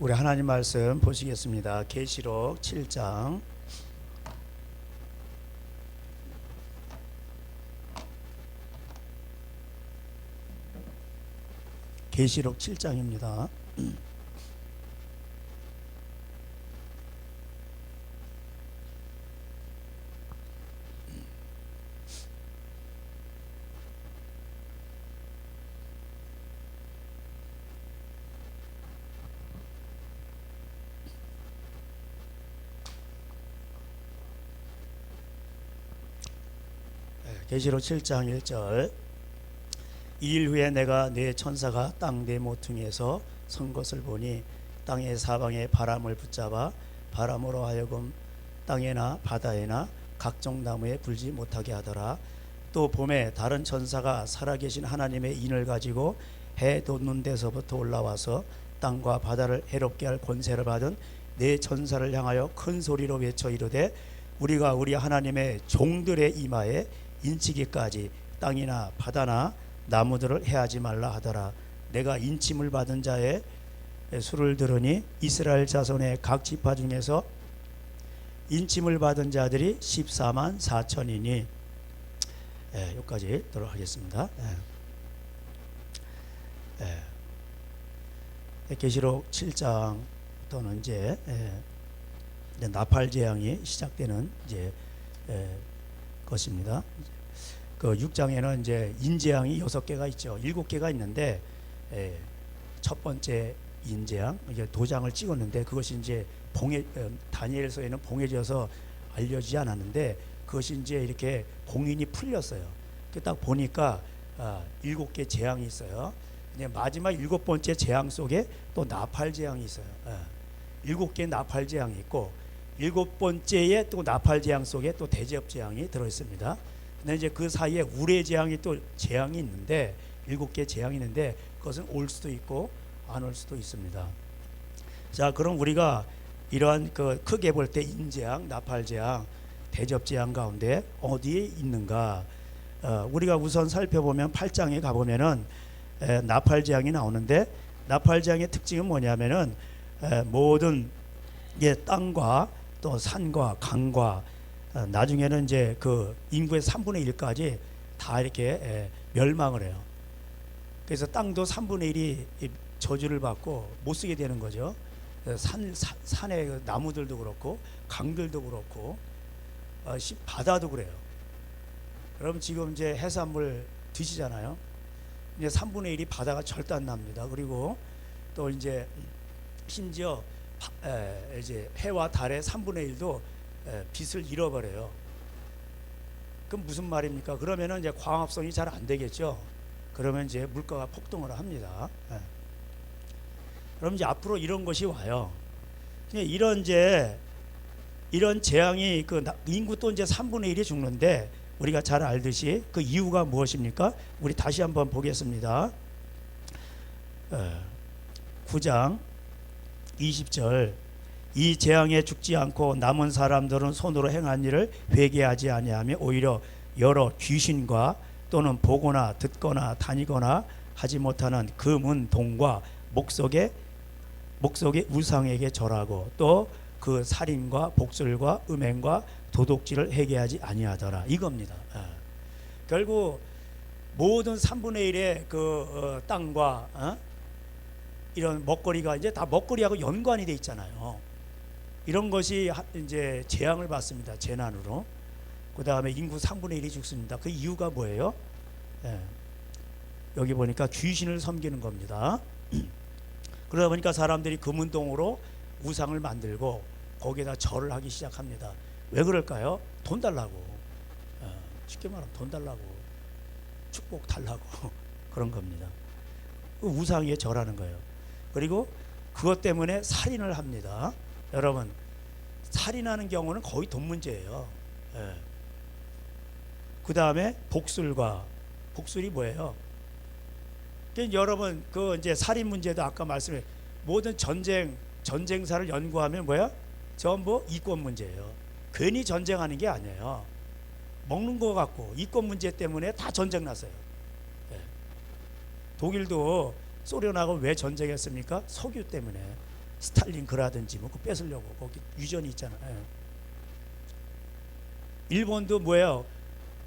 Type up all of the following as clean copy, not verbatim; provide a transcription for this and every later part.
우리 하나님 말씀 보시겠습니다. 계시록 7장 계시록 7장입니다. 계시록 7장 1절. 이일 후에 내가 네 천사가 땅 네 모퉁이에서 선 것을 보니 땅의 사방에 바람을 붙잡아 바람으로 하여금 땅에나 바다에나 각종 나무에 불지 못하게 하더라. 또 봄에 다른 천사가 살아계신 하나님의 인을 가지고 해 돋는 데서부터 올라와서 땅과 바다를 해롭게 할 권세를 받은 네 천사를 향하여 큰 소리로 외쳐 이르되 우리가 우리 하나님의 종들의 이마에 인치기까지 땅이나 바다나 나무들을 해하지 말라 하더라. 내가 인침을 받은 자의 수를 들으니 이스라엘 자손의 각 지파 중에서 인침을 받은 자들이 14만 4천이니 여기까지 들도록 하겠습니다. 계시록 7장부터는 이제 나팔 재앙이 시작되는 이제 것입니다. 그 6장에는 이제 인재앙이 6개가 있죠. 7개가 있는데 첫 번째 인재앙 이제 도장을 찍었는데 그것이 이제 다니엘서에는 봉해져서 알려지지 않았는데 그것이 이제 이렇게 봉인이 풀렸어요. 딱 보니까 7개 재앙이 있어요. 이제 마지막 7번째 재앙 속에 또 나팔 재앙이 있어요. 7개 나팔 재앙이 있고 7번째에 또 나팔 재앙 속에 또 대제업 재앙이 들어 있습니다. 근데 이제 그 사이에 우레 재앙이 또 재앙이 있는데 7개 재앙이 있는데 그것은 올 수도 있고 안 올 수도 있습니다. 자, 그럼 우리가 이러한 그 크게 볼 때 인재앙, 나팔 재앙, 대접 재앙 가운데 어디에 있는가? 우리가 우선 살펴보면 8장에 가보면은 나팔 재앙이 나오는데 나팔 재앙의 특징은 뭐냐면은 모든 땅과 또 산과 강과 나중에는 이제 그 인구의 3분의 1까지 다 이렇게 멸망을 해요. 그래서 땅도 3분의 1이 저주를 받고 못 쓰게 되는 거죠. 산의 나무들도 그렇고 강들도 그렇고 바다도 그래요. 그럼 지금 이제 해산물 드시잖아요. 이제 3분의 1이 바다가 절단납니다. 그리고 또 이제 심지어 이제 해와 달의 3분의 1도 빛을 잃어버려요. 그럼 무슨 말입니까? 그러면은 이제 광합성이 잘 안 되겠죠. 그러면 이제 물가가 폭등을 합니다. 그럼 이제 앞으로 이런 것이 와요. 이런 재앙이 그 인구 또 이제 3분의 1이 죽는데 우리가 잘 알듯이 그 이유가 무엇입니까? 우리 다시 한번 보겠습니다. 9장 20절. 이 재앙에 죽지 않고 남은 사람들은 손으로 행한 일을 회개하지 아니하며 오히려 여러 귀신과 또는 보거나 듣거나 다니거나 하지 못하는 금은 동과 목석의 우상에게 절하고 또 그 살인과 복술과 음행과 도둑질을 회개하지 아니하더라. 이겁니다. 결국 모든 3분의 1의 그 땅과 이런 먹거리가 이제 다 먹거리하고 연관이 돼 있잖아요. 이런 것이 이제 재앙을 받습니다. 재난으로. 그 다음에 인구 3분의 1이 죽습니다. 그 이유가 뭐예요? 여기 보니까 귀신을 섬기는 겁니다. 그러다 보니까 사람들이 금운동으로 우상을 만들고 거기에다 절을 하기 시작합니다. 왜 그럴까요? 돈 달라고. 쉽게 말하면 돈 달라고. 축복 달라고. 그런 겁니다. 그 우상에 절하는 거예요. 그리고 그것 때문에 살인을 합니다. 여러분, 살인하는 경우는 거의 돈 문제예요. 그 다음에 복술이 뭐예요? 여러분 그 이제 살인 문제도 아까 말씀해 모든 전쟁사를 연구하면 뭐야? 전부 이권 문제예요. 괜히 전쟁하는 게 아니에요. 먹는 거 같고 이권 문제 때문에 다 전쟁 났어요. 독일도 소련하고 왜 전쟁했습니까? 석유 때문에. 스탈린그라든지 뭐 그거 뺏으려고 거기 유전이 있잖아요. 예. 일본도 뭐예요?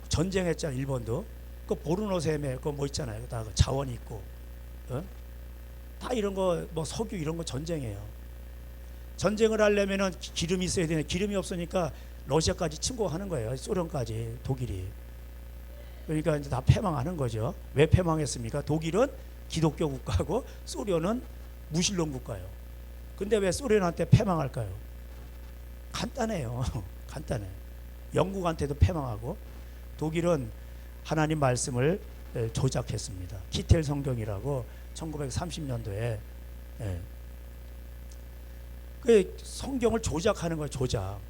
전쟁했잖아요. 일본도 그 보르노셈에 그 뭐 있잖아요. 다 그 자원이 있고, 어? 다 이런 거 뭐 석유 이런 거 전쟁이에요. 전쟁을 하려면은 기름이 있어야 되는데 기름이 없으니까 러시아까지 침공하는 거예요. 소련까지 독일이. 그러니까 이제 다 패망하는 거죠. 왜 패망했습니까? 독일은 기독교 국가고 소련은 무신론 국가예요. 근데 왜 소련한테 패망할까요? 간단해요. 간단해. 영국한테도 패망하고 독일은 하나님 말씀을 조작했습니다. 기텔 성경이라고 1930년도에 그 성경을 조작하는 거예요. 조작.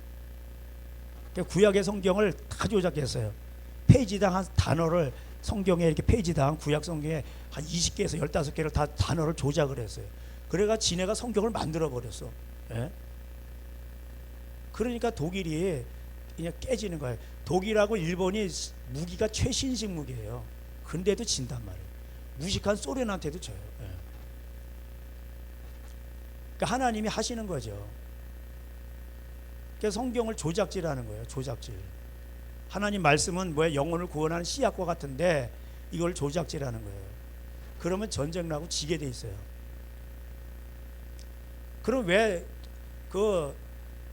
구약의 성경을 다 조작했어요. 페이지당 한 단어를 성경에 이렇게 페이지당 구약 성경에 한 20개에서 15개를 다 단어를 조작을 했어요. 그래가 지네가 성경을 만들어 버렸어. 예? 그러니까 독일이 그냥 깨지는 거예요. 독일하고 일본이 무기가 최신식 무기예요. 근데도 진단 말이에요. 무식한 소련한테도 져요. 예. 그러니까 하나님이 하시는 거죠. 그러니까 성경을 조작질하는 거예요. 조작질. 하나님 말씀은 뭐야? 영혼을 구원하는 씨앗과 같은데 이걸 조작질하는 거예요. 그러면 전쟁 나고 지게 돼 있어요. 그럼 왜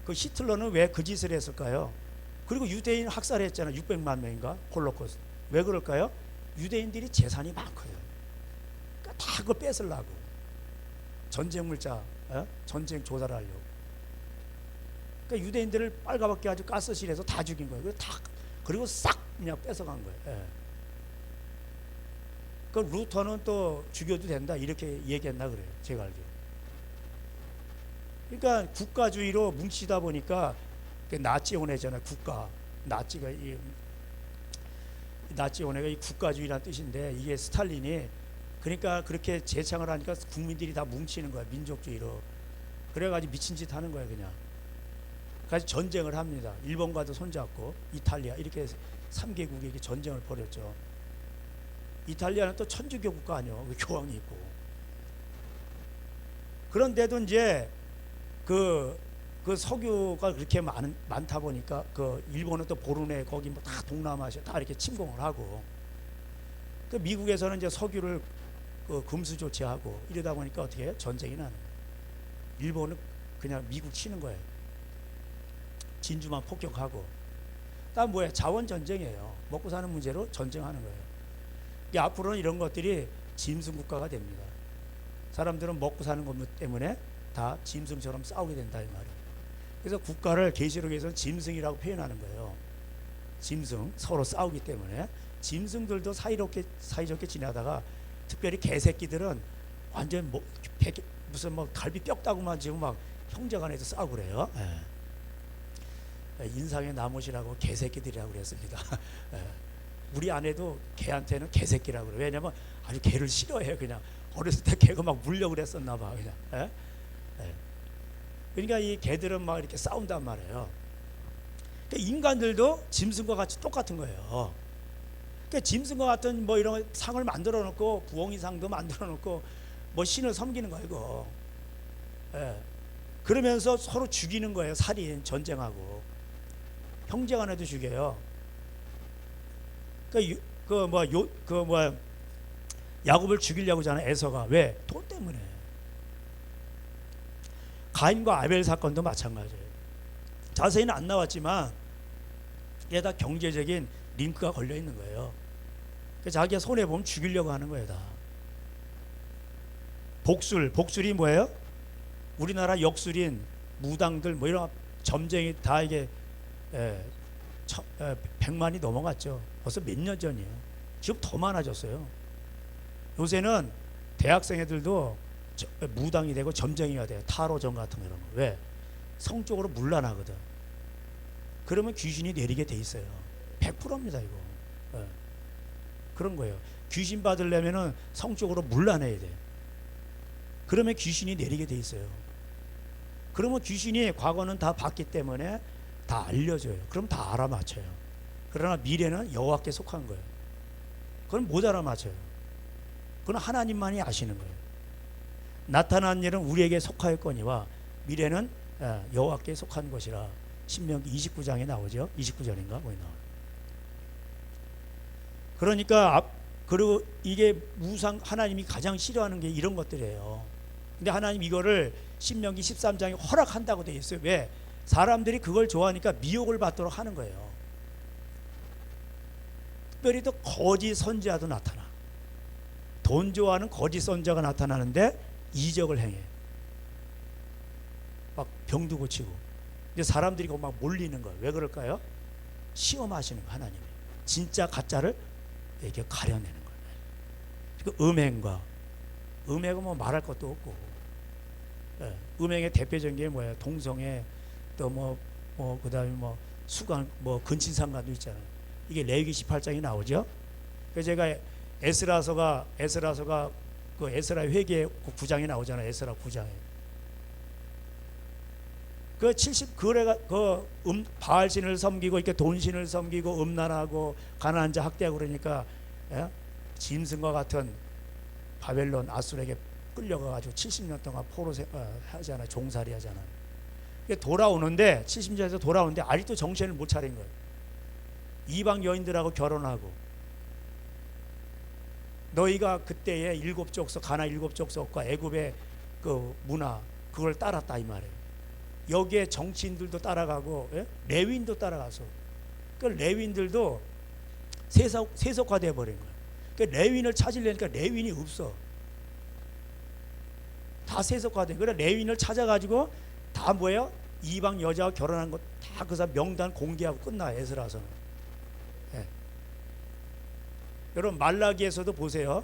그 히틀러는 왜 그 짓을 했을까요? 그리고 유대인 학살했잖아요. 600만 명인가? 홀로코스트. 왜 그럴까요? 유대인들이 재산이 많거든요. 그러니까 다 그걸 뺏으려고. 전쟁 물자, 전쟁 조달을 하려고. 그러니까 유대인들을 빨가벗게 아주 가스실에서 다 죽인 거예요. 그리고 싹 그냥 뺏어간 거예요. 예. 그 루터는 또 죽여도 된다 이렇게 얘기했나 그래요. 제가 알기로. 그러니까 국가주의로 뭉치다 보니까 나치 원해잖아요. 국가. 나치가 나치 원해가 이 국가주의라는 뜻인데 이게 스탈린이 그러니까 그렇게 재창을 하니까 국민들이 다 뭉치는 거야. 민족주의로. 그래가지고 미친 짓 하는 거야 그냥. 그래서 전쟁을 합니다. 일본과도 손잡고 이탈리아 이렇게 3개국이 전쟁을 벌였죠. 이탈리아는 또 천주교 국가 아니요. 교황이 있고. 그런데도 이제 그 석유가 그렇게 많다 보니까 그 일본은 또 보르네 거기 뭐 다 동남아시아 다 이렇게 침공을 하고 그 미국에서는 이제 석유를 그 금수 조치하고 이러다 보니까 어떻게 해요? 전쟁이 나는 거예요. 일본은 그냥 미국 치는 거예요. 진주만 폭격하고. 다음 뭐예요? 자원 전쟁이에요. 먹고 사는 문제로 전쟁하는 거예요. 이 앞으로는 이런 것들이 짐승 국가가 됩니다. 사람들은 먹고 사는 것 때문에 다 짐승처럼 싸우게 된다 이 말이에요. 그래서 국가를 계시록에서는 짐승이라고 표현하는 거예요. 짐승 서로 싸우기 때문에 짐승들도 사이좋게 지내다가 특별히 개새끼들은 완전 무슨 뭐 갈비 뼈다구만 지금 막 형제간에도 싸우고 그래요. 인상의 나못이라고 개새끼들이라고 그랬습니다. 우리 아내도 개한테는 개새끼라고 그래요. 왜냐면 아주 개를 싫어해요. 그냥 어렸을 때 개가 막 물려고 그랬었나 봐. 그냥. 그러니까 이 개들은 막 이렇게 싸운단 말이에요. 그러니까 인간들도 짐승과 같이 똑같은 거예요. 그러니까 짐승과 같은 뭐 이런 상을 만들어 놓고 부엉이상도 만들어 놓고 뭐 신을 섬기는 거예요. 이거. 그러면서 서로 죽이는 거예요. 살인, 전쟁하고. 형제간에도 죽여요. 그러니까 야곱을 죽이려고 하잖아요. 에서가 왜? 돈 때문에. 가인과 아벨 사건도 마찬가지예요. 자세히는 안 나왔지만 이게 다 경제적인 링크가 걸려 있는 거예요. 자기가 손해 보면 죽이려고 하는 거예요. 다. 복술이 뭐예요? 우리나라 역술인 무당들 뭐 이런 점쟁이 다 이게 100만이 넘어갔죠. 벌써 몇 년 전이에요. 지금 더 많아졌어요. 요새는 대학생 애들도 무당이 되고 점쟁이가 돼요. 타로점 같은 거 이런 거. 왜? 성적으로 문란하거든. 그러면 귀신이 내리게 돼 있어요. 100%입니다 이거. 그런 거예요. 귀신 받으려면은 성적으로 문란해야 돼. 그러면 귀신이 내리게 돼 있어요. 그러면 귀신이 과거는 다 봤기 때문에 다 알려줘요. 그럼 다 알아맞혀요. 그러나 미래는 여호와께 속한 거예요. 그건 못 알아맞혀요. 그건 하나님만이 아시는 거예요. 나타난 일은 우리에게 속하였거니와 미래는 여호와께 속한 것이라. 신명기 29장에 나오죠. 29절인가 거기 나와요. 그러니까 그리고 이게 우상, 하나님이 가장 싫어하는 게 이런 것들이에요. 근데 하나님 이거를 신명기 13장에 허락한다고 되어 있어요. 왜? 사람들이 그걸 좋아하니까 미혹을 받도록 하는 거예요. 특별히 또 거짓 선지자도 나타나. 돈 좋아하는 거짓 선지자가 나타나는데 이적을 행해. 막 병도 고치고. 근데 사람들이 막 몰리는 거예요. 왜 그럴까요? 시험하시는 거예요. 하나님이 진짜 가짜를 이렇게 가려내는 거예요. 그 음행은 뭐 말할 것도 없고, 음행의 대표적인 게 뭐예요? 동성애, 또 그다음에 수강, 근친상간도 있잖아요. 이게 레위기 18장이 나오죠. 그래서 제가 에스라서가 그 에스라 회개 9장에 나오잖아요. 에스라 9장에. 그 70그래가 바알신을 섬기고 이렇게 돈신을 섬기고 음란하고 가난한 자 학대하고 그러니까 짐승과 같은 바벨론 아수르에게 끌려가 가지고 70년 동안 포로 하잖아요. 종살이 하잖아요. 돌아오는데 70년에서 돌아오는데 아직도 정신을 못 차린 거예요. 이방 여인들하고 결혼하고, 너희가 그때의 일곱 족속, 가나 일곱 족속과 애굽의 그 문화 그걸 따랐다 이 말이에요. 여기에 정치인들도 따라가고, 레위인도 따라가서, 그 레위인들도 세속화되어 버린 거예요. 그 레위인을 찾으려니까 레위인이 없어. 다 세속화돼. 그래 레위인을 찾아가지고 다 뭐예요? 이방 여자와 결혼한 거 다 그 사람 명단 공개하고 끝나. 에스라서는. 여러분 말라기에서도 보세요.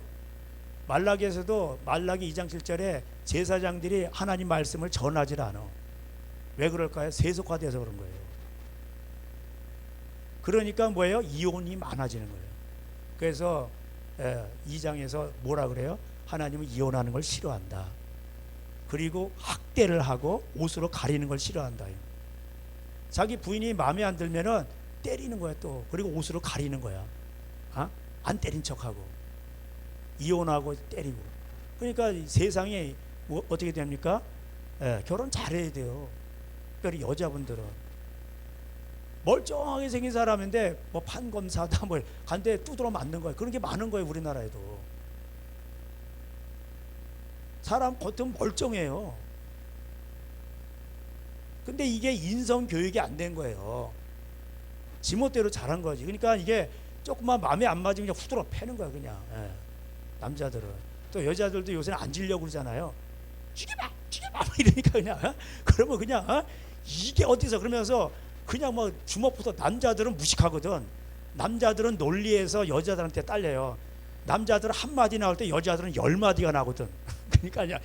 말라기에서도 말라기 2장 7절에 제사장들이 하나님 말씀을 전하지 않아. 왜 그럴까요? 세속화돼서 그런 거예요. 그러니까 뭐예요? 이혼이 많아지는 거예요. 그래서 2장에서 뭐라 그래요? 하나님은 이혼하는 걸 싫어한다. 그리고 학대를 하고 옷으로 가리는 걸 싫어한다. 자기 부인이 마음에 안 들면은 때리는 거야 또. 그리고 옷으로 가리는 거야. 안 때린 척하고 이혼하고 때리고. 그러니까 세상이 어떻게 됩니까? 결혼 잘해야 돼요. 특별히 여자분들은 멀쩡하게 생긴 사람인데 판검사다 간데 두드러 맞는 거예요. 그런 게 많은 거예요. 우리나라에도 사람 겉은 멀쩡해요. 근데 이게 인성 교육이 안 된 거예요. 지멋대로 자란 거지. 그러니까 이게 조금만 마음에 안 맞으면 그냥 후드러 패는 거야 그냥. 남자들은. 또 여자들도 요새는 앉으려고 그러잖아요. 죽여봐 이러니까 그냥 그러면 그냥 이게 어디서 그러면서 그냥 주먹부터. 남자들은 무식하거든. 남자들은 논리에서 여자들한테 딸려요. 남자들은 한마디 나올 때 여자들은 10마디가 나거든. 그러니까 그냥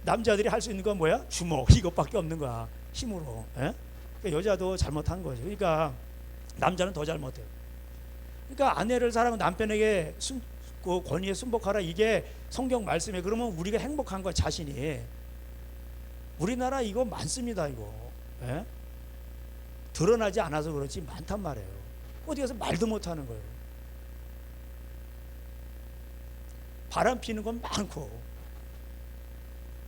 남자들이 할 수 있는 건 뭐야? 주먹 이것밖에 없는 거야. 힘으로. 그러니까 여자도 잘못한 거죠. 그러니까 남자는 더 잘못해요. 그러니까 아내를 사랑하고 남편에게 그 권위에 순복하라. 이게 성경 말씀에. 그러면 우리가 행복한 거야 자신이. 우리나라 이거 많습니다. 이거 드러나지 않아서 그렇지 많단 말이에요. 어디 가서 말도 못하는 거예요. 바람 피는 건 많고.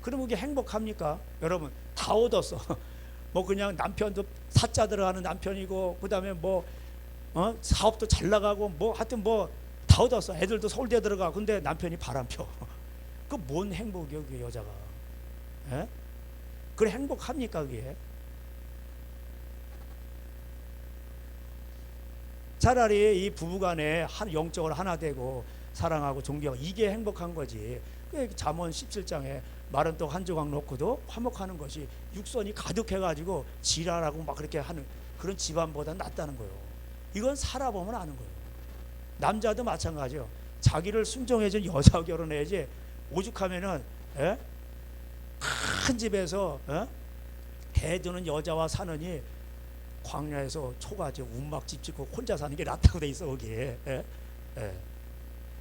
그러면 이게 행복합니까? 여러분 다 얻었어. 그냥 남편도 사자 들어가는 남편이고, 그 다음에 사업도 잘 나가고, 하여튼 다 얻었어. 애들도 서울대 들어가. 근데 남편이 바람 펴. 그 뭔 행복이요, 그 여자가? 그래 행복합니까, 그게? 차라리 이 부부간에 영적으로 하나 되고 사랑하고 존경하고 이게 행복한 거지. 잠언 17장에 마른 떡 한 조각 놓고도 화목하는 것이 육선이 가득해가지고 지랄하고 막 그렇게 하는 그런 집안보다 낫다는 거예요. 이건 살아보면 아는 거예요. 남자도 마찬가지요. 자기를 순종해준 여자와 결혼해야지. 오죽하면은 큰 집에서 대드는 여자와 사느니 광야에서 초가지 운막집 짓고 혼자 사는 게 낫다고 돼 있어 거기에.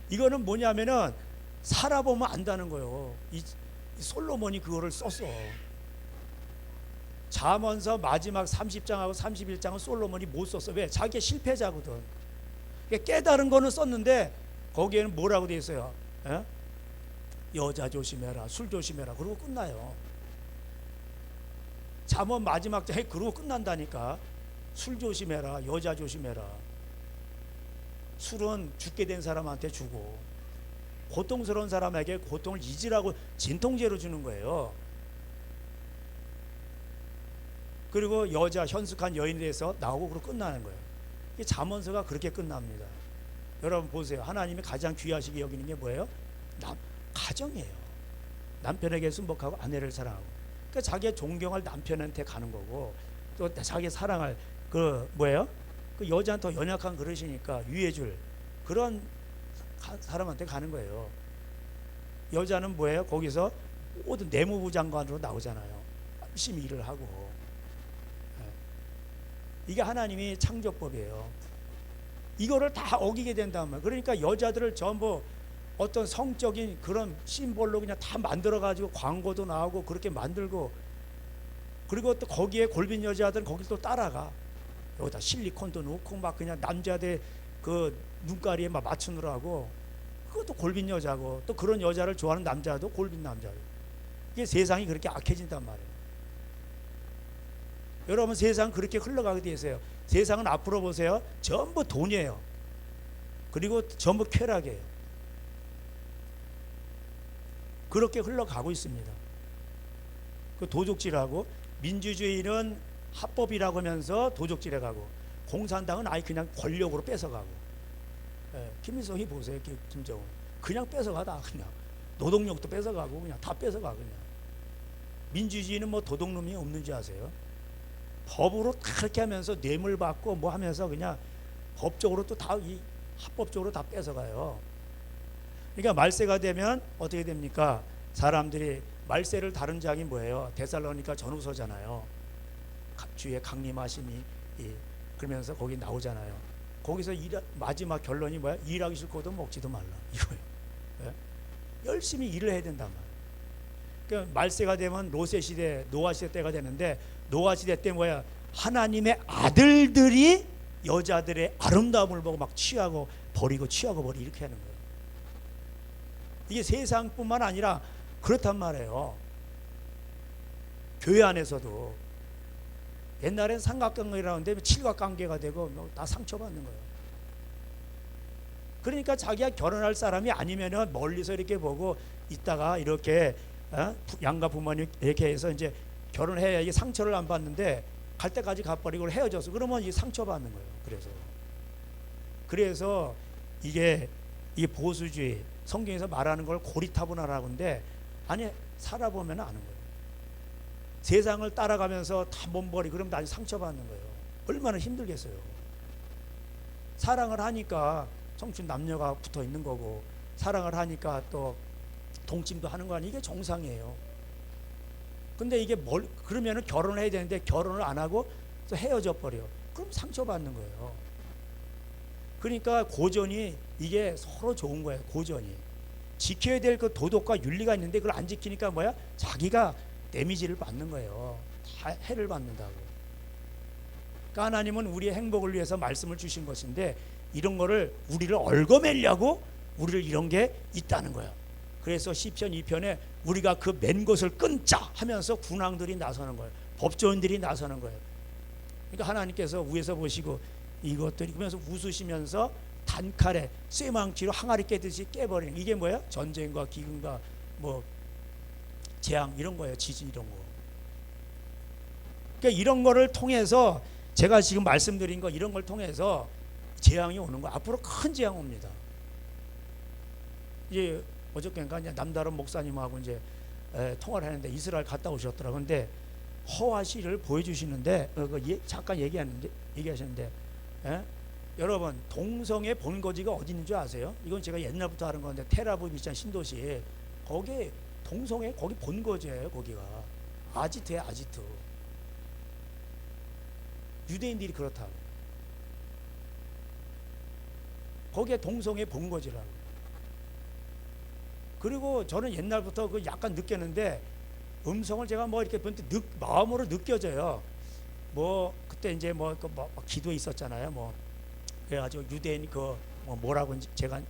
이거는 뭐냐면은 살아보면 안다는 거예요. 이 솔로몬이 그거를 썼어. 잠언서 마지막 30장하고 31장은 솔로몬이 못 썼어. 왜? 자기가 실패자거든. 깨달은 거는 썼는데 거기에는 뭐라고 돼 있어요? 여자 조심해라, 술 조심해라, 그러고 끝나요. 잠언 마지막 장에 그러고 끝난다니까. 술 조심해라, 여자 조심해라. 술은 죽게 된 사람한테 주고, 고통스러운 사람에게 고통을 잊으라고 진통제로 주는 거예요. 그리고 여자, 현숙한 여인에 대해서 나오고 그러고 끝나는 거예요. 이 잠언서가 그렇게 끝납니다. 여러분 보세요. 하나님이 가장 귀하시게 여기는 게 뭐예요? 가정이에요. 남편에게 순복하고 아내를 사랑하고. 그러니까 자기의 존경할 남편한테 가는 거고, 또 자기 사랑할 그 뭐예요? 그 여자는 더 연약한 그릇이니까 위해줄 그런 사람한테 가는 거예요. 여자는 뭐예요? 거기서 모든 내무부 장관으로 나오잖아요. 열심히 일을 하고. 이게 하나님이 창조법이에요. 이거를 다 어기게 된단 말이에요. 그러니까 여자들을 전부 어떤 성적인 그런 심볼로 그냥 다 만들어 가지고 광고도 나오고 그렇게 만들고, 그리고 또 거기에 골빈 여자들은 거길 또 따라가. 여기다 실리콘도 넣고 막 그냥 남자들 그 눈가리에 막 맞추느라고. 그것도 골빈 여자고, 또 그런 여자를 좋아하는 남자도 골빈 남자고. 이게 세상이 그렇게 악해진단 말이에요. 여러분, 세상 그렇게 흘러가게 돼 있어요. 세상은 앞으로 보세요. 전부 돈이에요. 그리고 전부 쾌락이에요. 그렇게 흘러가고 있습니다. 그 도적질하고, 민주주의는 합법이라고 하면서 도적질해 가고, 공산당은 아예 그냥 권력으로 뺏어가고. 김일성이 보세요. 김정은 그냥 뺏어가다. 그냥 노동력도 뺏어가고 그냥 다 뺏어가. 그냥 민주주의는 뭐 도둑놈이 없는 줄 아세요? 법으로 그렇게 하면서 뇌물 받고 뭐 하면서 그냥 법적으로 또 다 이 합법적으로 다 뺏어가요. 그러니까 말세가 되면 어떻게 됩니까? 사람들이 말세를 다룬 장이 뭐예요? 데살로니가 전후서잖아요. 주의 강림하심이 그러면서 거기 나오잖아요. 거기서 마지막 결론이 뭐야? 일하기 싫고도 먹지도 말라 이거예요. 네? 열심히 일을 해야 된단 말이에요. 그러니까 말세가 되면 로세 시대, 노아 시대 때가 되는데, 노아 시대 때 뭐야? 하나님의 아들들이 여자들의 아름다움을 보고 막 취하고 버리고 취하고 버리고 이렇게 하는 거예요. 이게 세상뿐만 아니라 그렇단 말이에요. 교회 안에서도 옛날엔 삼각관계라고 하는데 칠각관계가 되고 다 상처받는 거예요. 그러니까 자기가 결혼할 사람이 아니면은 멀리서 이렇게 보고 있다가 이렇게 양가 부모님 이렇게 해서 이제 결혼해야 이게 상처를 안 받는데, 갈 때까지 가버리고 헤어져서 그러면 이게 상처받는 거예요. 그래서 이게 보수주의, 성경에서 말하는 걸 고리타분하라고 하는데, 아니 살아보면 아는 거예요. 세상을 따라가면서 다 몸버리 그러면 나중에 상처받는 거예요. 얼마나 힘들겠어요. 사랑을 하니까 청춘 남녀가 붙어 있는 거고, 사랑을 하니까 또 동침도 하는 거 아니에요. 이게 정상이에요. 근데 이게 그러면은 결혼을 해야 되는데 결혼을 안 하고 또 헤어져 버려. 그럼 상처받는 거예요. 그러니까 고전이 이게 서로 좋은 거예요. 고전이 지켜야 될 그 도덕과 윤리가 있는데 그걸 안 지키니까 뭐야? 자기가 데미지를 받는 거예요. 다 해를 받는다고. 그러니까 하나님은 우리의 행복을 위해서 말씀을 주신 것인데, 이런 거를 우리를 얽어매려고 우리를 이런 게 있다는 거예요. 그래서 시편 2편에 우리가 그 맨 것을 끊자 하면서 군왕들이 나서는 거예요. 법조인들이 나서는 거예요. 그러니까 하나님께서 위에서 보시고 이것들이 그러면서 웃으시면서 단칼에 쇠망치로 항아리 깨듯이 깨버리는, 이게 뭐야? 전쟁과 기근과 뭐 재앙 이런 거예요. 지진 이런 거. 그러니까 이런 거를 통해서 제가 지금 말씀드린 거, 이런 걸 통해서 재앙이 오는 거. 앞으로 큰 재앙 옵니다. 이제 어저께인가 남다른 목사님하고 이제 통화를 하는데 이스라엘 갔다 오셨더라고요. 근데 허와시를 보여주시는데 잠깐 얘기하셨는데, 여러분 동성애 본거지가 어디 있는 줄 아세요? 이건 제가 옛날부터 하는 건데, 텔아비브 있잖아요, 신도시. 거기 동성애 거기 본거지예요. 거기가 아지트예요. 아지트. 유대인들이 그렇다고. 거기에 동성애 본거지라고. 그리고 저는 옛날부터 그 약간 느꼈는데, 음성을 제가 뭐 이렇게 마음으로 느껴져요. 뭐 그때 이제 뭐 기도에 있었잖아요. 뭐 그래가지고 유대인 뭐라고 제가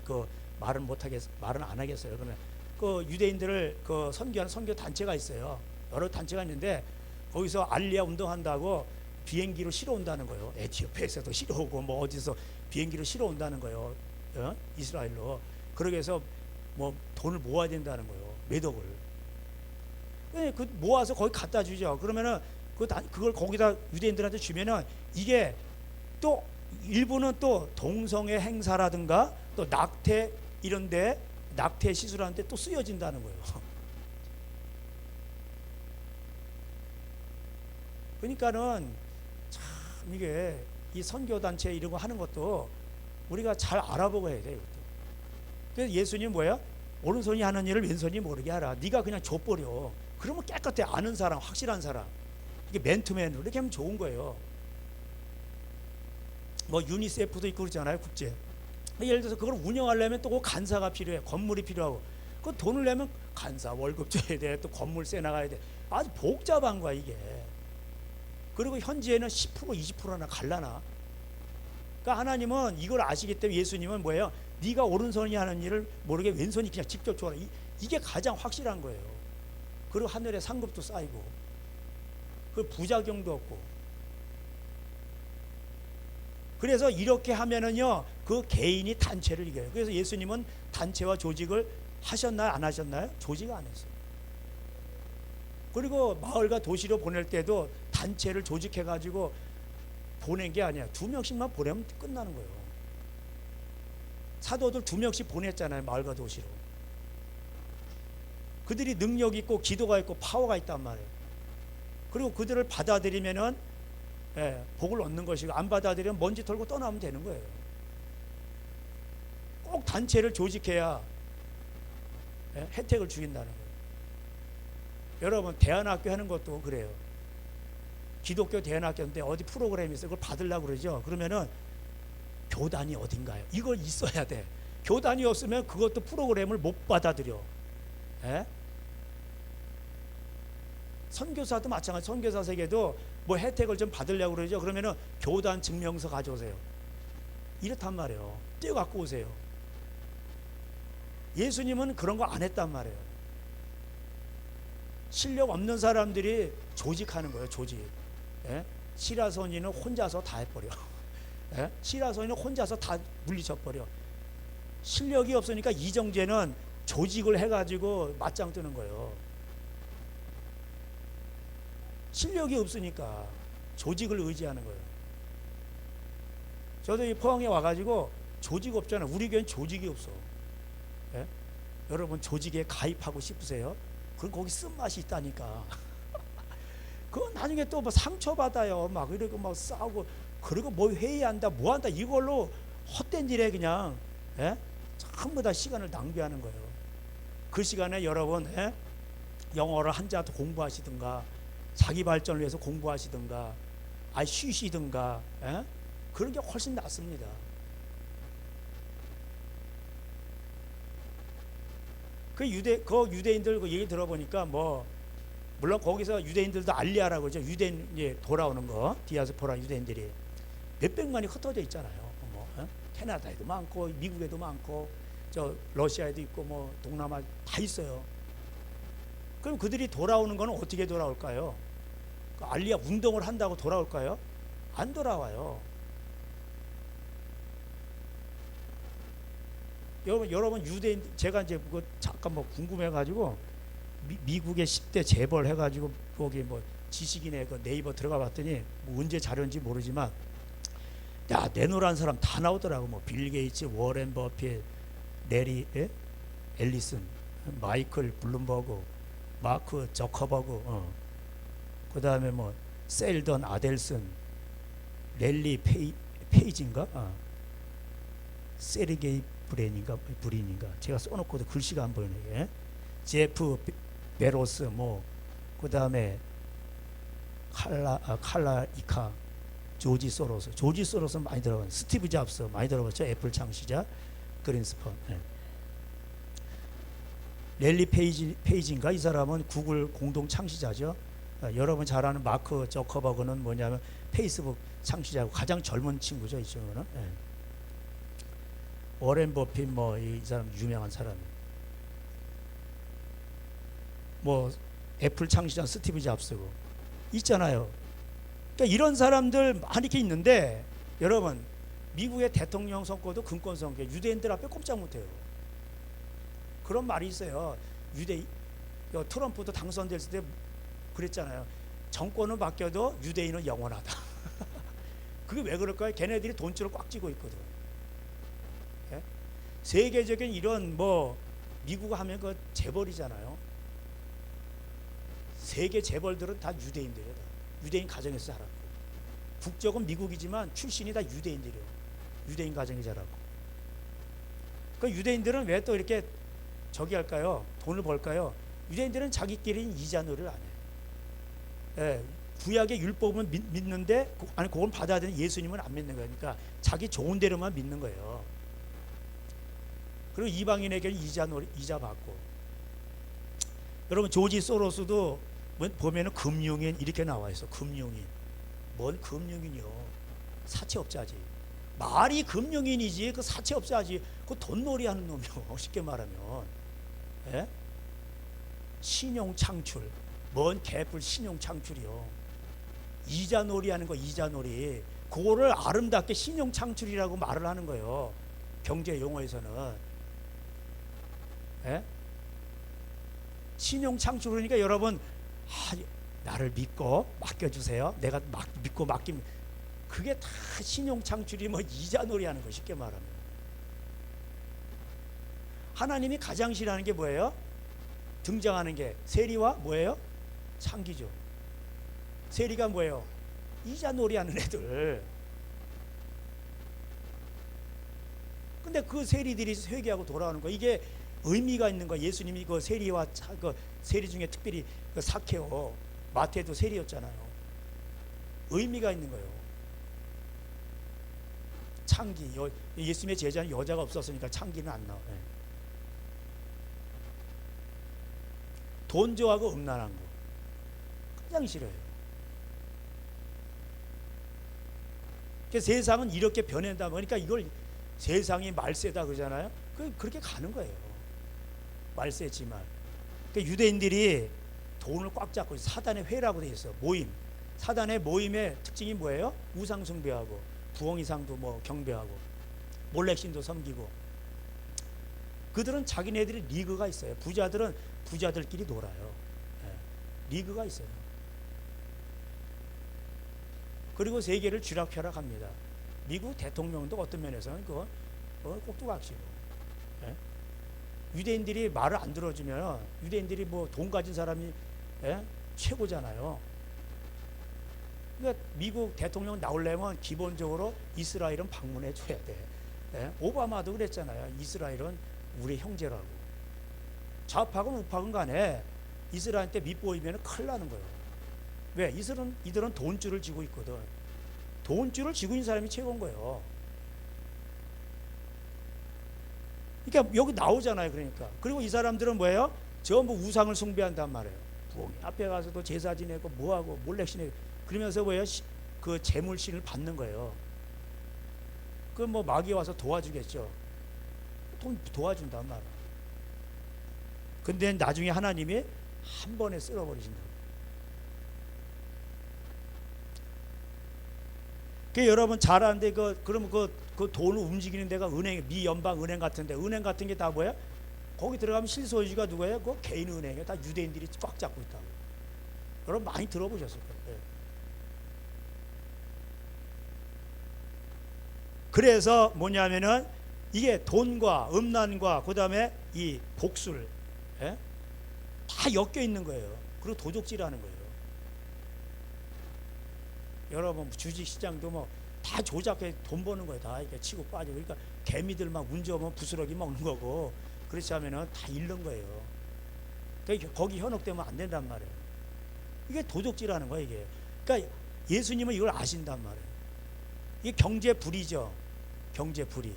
말은 안 하겠어요. 그러면 그 유대인들을 그 선교하는 선교 단체가 있어요. 여러 단체가 있는데 거기서 알리아 운동한다고 비행기로 실어 온다는 거예요. 에티오피아에서도 실어 오고 뭐 어디서 비행기로 실어 온다는 거예요. 이스라엘로. 그러기 위해서 뭐 돈을 모아야 된다는 거예요. 몇 억을. 그 모아서 거기 갖다 주죠. 그러면은 그걸 거기다 유대인들한테 주면은 이게 또 일부는 또 동성애 행사라든가 또 낙태 이런데 낙태 시술하는데 또 쓰여진다는 거예요. 그러니까는 참 이게 이 선교 단체 이런 거 하는 것도 우리가 잘 알아보고 해야 돼요. 이것도. 그래서 예수님 뭐야? 오른손이 하는 일을 왼손이 모르게 하라. 네가 그냥 줘버려. 그러면 깨끗해. 아는 사람, 확실한 사람. 이게 맨투맨으로 이렇게 하면 좋은 거예요. 뭐 유니세프도 있고 그러잖아요, 국제. 예를 들어서 그걸 운영하려면 또 그 간사가 필요해. 건물이 필요하고. 그 돈을 내면 간사 월급 줘야 돼. 또 건물세 나가야 돼. 아주 복잡한 거야 이게. 그리고 현지에는 10% 20%나 갈라나. 그러니까 하나님은 이걸 아시기 때문에 예수님은 뭐예요? 네가 오른손이 하는 일을 모르게 왼손이 그냥 직접 줘라. 이게 가장 확실한 거예요. 그리고 하늘에 상급도 쌓이고 그 부작용도 없고. 그래서 이렇게 하면은요 그 개인이 단체를 이겨요. 그래서 예수님은 단체와 조직을 하셨나요? 안 하셨나요? 조직 안 했어요. 그리고 마을과 도시로 보낼 때도 단체를 조직해 가지고 보낸 게 아니야. 2명씩만 보내면 끝나는 거예요. 사도들 2명씩 보냈잖아요. 마을과 도시로. 그들이 능력 있고 기도가 있고 파워가 있단 말이에요. 그리고 그들을 받아들이면은 복을 얻는 것이고 안 받아들이면 먼지 털고 떠나면 되는 거예요. 꼭 단체를 조직해야 혜택을 주긴다는 거예요. 여러분 대안학교 하는 것도 그래요. 기독교 대안학교인데 어디 프로그램이 있어요. 그걸 받으려고 그러죠. 그러면은 교단이 어딘가요? 이걸 있어야 돼. 교단이 없으면 그것도 프로그램을 못 받아들여. 선교사도 마찬가지. 선교사 세계도 뭐 혜택을 좀 받으려고 그러죠. 그러면은 교단 증명서 가져오세요. 이렇단 말이에요. 떼어갖고 오세요. 예수님은 그런 거 안 했단 말이에요. 실력 없는 사람들이 조직하는 거예요. 조직. 시라소니는 혼자서 다 해버려. 시라소니는 혼자서 다 물리쳐버려. 실력이 없으니까 이정재는 조직을 해가지고 맞짱 뜨는 거예요. 실력이 없으니까 조직을 의지하는 거예요. 저도 이 포항에 와가지고 조직 없잖아. 우리 교회는 조직이 없어. 여러분 조직에 가입하고 싶으세요? 그럼 거기 쓴맛이 있다니까. 그건 나중에 또 뭐 상처받아요. 막 이러고 막 싸우고 그리고 뭐 회의한다 뭐 한다 이걸로 헛된 일에 그냥 전부 다 시간을 낭비하는 거예요. 그 시간에 여러분 영어를 한자도 공부하시든가 자기 발전을 위해서 공부하시든가 쉬시든가 그런 게 훨씬 낫습니다. 그 유대인들 그 얘기 들어보니까 뭐 물론 거기서 유대인들도 알리아라고 그러죠. 유대인 돌아오는 거 디아스포라 유대인들이 몇백만이 흩어져 있잖아요. 뭐 캐나다에도 많고 미국에도 많고 저 러시아에도 있고 뭐 동남아 다 있어요. 그럼 그들이 돌아오는 거는 어떻게 돌아올까요? 그 알리아 운동을 한다고 돌아올까요? 안 돌아와요. 여러분 유대인 제가 이제 그거 잠깐 뭐 궁금해가지고 미국의 10대 재벌 해가지고 거기 뭐 지식인의 그 네이버 들어가 봤더니 뭐 언제 자료인지 모르지만 야 내노란 사람 다 나오더라고. 뭐 빌 게이츠, 워렌 버핏, 레리 앨리슨, 마이클 블룸버그, 마크 저커버그, 그 다음에 뭐 셀던 아델슨, 랠리 페이지인가, 세르게이 브린인가 제가 써놓고도 글씨가 안 보이네. 제프 베로스 뭐 그 다음에 칼라 이카, 조지 소로스 많이 들어봤어요. 스티브 잡스 많이 들어봤죠. 애플 창시자 그린스펀. 랠리 페이지인가 이 사람은 구글 공동 창시자죠. 여러분 잘 아는 마크 저커버그는 뭐냐면 페이스북 창시자고 가장 젊은 친구죠. 이쪽은. 워렌 버핏 뭐 이 사람 유명한 사람. 뭐 애플 창시자 스티브 잡스고 있잖아요. 그러니까 이런 사람들 많이 이렇게 있는데 여러분 미국의 대통령 선거도 금권 선거 유대인들 앞에 꼼짝 못해요. 그런 말이 있어요. 트럼프도 당선됐을 때 그랬잖아요. 정권은 바뀌어도 유대인은 영원하다. 그게 왜 그럴까요? 걔네들이 돈줄을 꽉 쥐고 있거든. 예? 세계적인 이런 뭐 미국 하면 그 재벌이잖아요. 세계 재벌들은 다 유대인들이에요. 유대인 가정에서 자랐고 국적은 미국이지만 출신이 다 유대인들이에요. 유대인 가정에 자랐고. 그 유대인들은 왜 또 이렇게 저기 할까요? 돈을 벌까요? 유대인들은 자기끼리 이자 놀이를 안 해요. 예, 구약의 율법은 믿는데 아니 그건 받아야 되는 예수님은 안 믿는 거예요. 그러니까 자기 좋은 대로만 믿는 거예요. 그리고 이방인에게는 이자 받고. 여러분 조지 소로스도 보면은 금융인 이렇게 나와 있어. 금융인. 뭔 금융인이요? 사채업자지. 말이 금융인이지 그 사채업자지. 그 돈놀이 하는 놈이요. 쉽게 말하면. 예? 신용창출. 뭔 개뿔 신용창출이요. 이자놀이 하는 거 이자놀이. 그거를 아름답게 신용창출이라고 말을 하는 거예요. 경제 용어에서는. 예? 신용창출 그러니까 여러분 나를 믿고 맡겨주세요. 내가 믿고 맡기면 그게 다 신용창출이 뭐 이자놀이 하는 거 쉽게 말하면. 하나님이 가장 싫어하는 게 뭐예요? 등장하는 게 세리와 뭐예요? 창기죠. 세리가 뭐예요? 이자놀이 하는 애들. 근데 그 세리들이 회개하고 돌아오는 거 이게 의미가 있는 거. 예수님이 그 세리와 그 세리 중에 특별히 그 사케오 마태도 세리였잖아요. 의미가 있는 거예요. 창기 예수님의 제자는 여자가 없었으니까 창기는 안 나와요. 돈조하고 음란한 거 가장 싫어요. 그러니까 세상은 이렇게 변한다. 그러니까 이걸 세상이 말세다 그러잖아요. 그렇게 가는 거예요. 말세지만. 그러니까 유대인들이 돈을 꽉 잡고 사단의 회라고 돼 있어. 모임. 사단의 모임의 특징이 뭐예요? 우상 숭배하고 부엉이상도 뭐 경배하고 몰래신도 섬기고. 그들은 자기네들이 리그가 있어요. 부자들은 부자들끼리 놀아요. 예. 리그가 있어요. 그리고 세계를 쥐락펴락합니다. 미국 대통령도 어떤 면에서는 그거 꼭두각시고. 예? 유대인들이 말을 안 들어주면 유대인들이 뭐 돈 가진 사람이 예? 최고잖아요. 그러니까 미국 대통령 나오려면 기본적으로 이스라엘은 방문해 줘야 돼. 예? 오바마도 그랬잖아요. 이스라엘은 우리 형제라고. 좌파건 우파건 간에 이스라엘한테 밑보이면 큰일 나는 거예요. 왜? 이들은 돈줄을 쥐고 있거든. 돈줄을 쥐고 있는 사람이 최고인 거예요. 그러니까 여기 나오잖아요. 그러니까. 그리고 이 사람들은 뭐예요? 전부 우상을 숭배한단 말이에요. 부엉이 앞에 가서도 제사 지내고 뭐하고 몰래신에 그러면서 뭐예요? 그 재물신을 받는 거예요. 그 뭐 마귀 와서 도와주겠죠. 돈 도와준단 말이에요. 근데 나중에 하나님이 한 번에 쓸어버리신다. 그 여러분 잘 아는데 그러면 그 돈을 움직이는 데가 미 연방 은행 같은데 은행 같은 게 다 뭐야? 거기 들어가면 실소유주가 누구예요? 그 개인 은행에 다 유대인들이 꽉 잡고 있다고. 여러분 많이 들어보셨을 거예요. 네. 그래서 뭐냐면은 이게 돈과 음란과 그 다음에 이 복술 예? 다 엮여 있는 거예요. 그리고 도적질하는 거예요. 여러분 주식시장도 뭐 다 조작해 돈 버는 거예요. 다 이렇게 치고 빠지고. 그러니까 개미들 막 문제 오면 부스러기 먹는 거고 그렇지 않으면 다 잃는 거예요. 그러니까 거기 현혹되면 안 된단 말이에요. 이게 도적질하는 거예요. 이게. 그러니까 예수님은 이걸 아신단 말이에요. 이게 경제 불이죠. 경제 불이.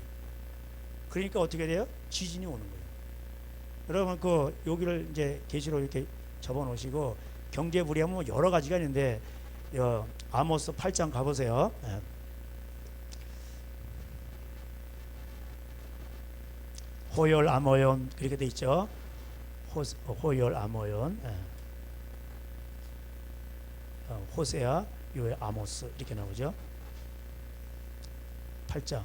그러니까 어떻게 돼요? 지진이 오는 거예요. 여러분 여기를 이제 계시로 이렇게 접어 놓으시고 경제 불이하면 뭐 여러 가지가 있는데 아모스 8장 가보세요. 예. 호열 아모yon 이렇게 돼 있죠. 호열, 아모연, 호세아, 요엘, 아모스 이렇게 나오죠. 8장.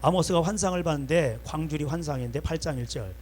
아모스가 환상을 봤는데 광줄이 환상인데 8장 1절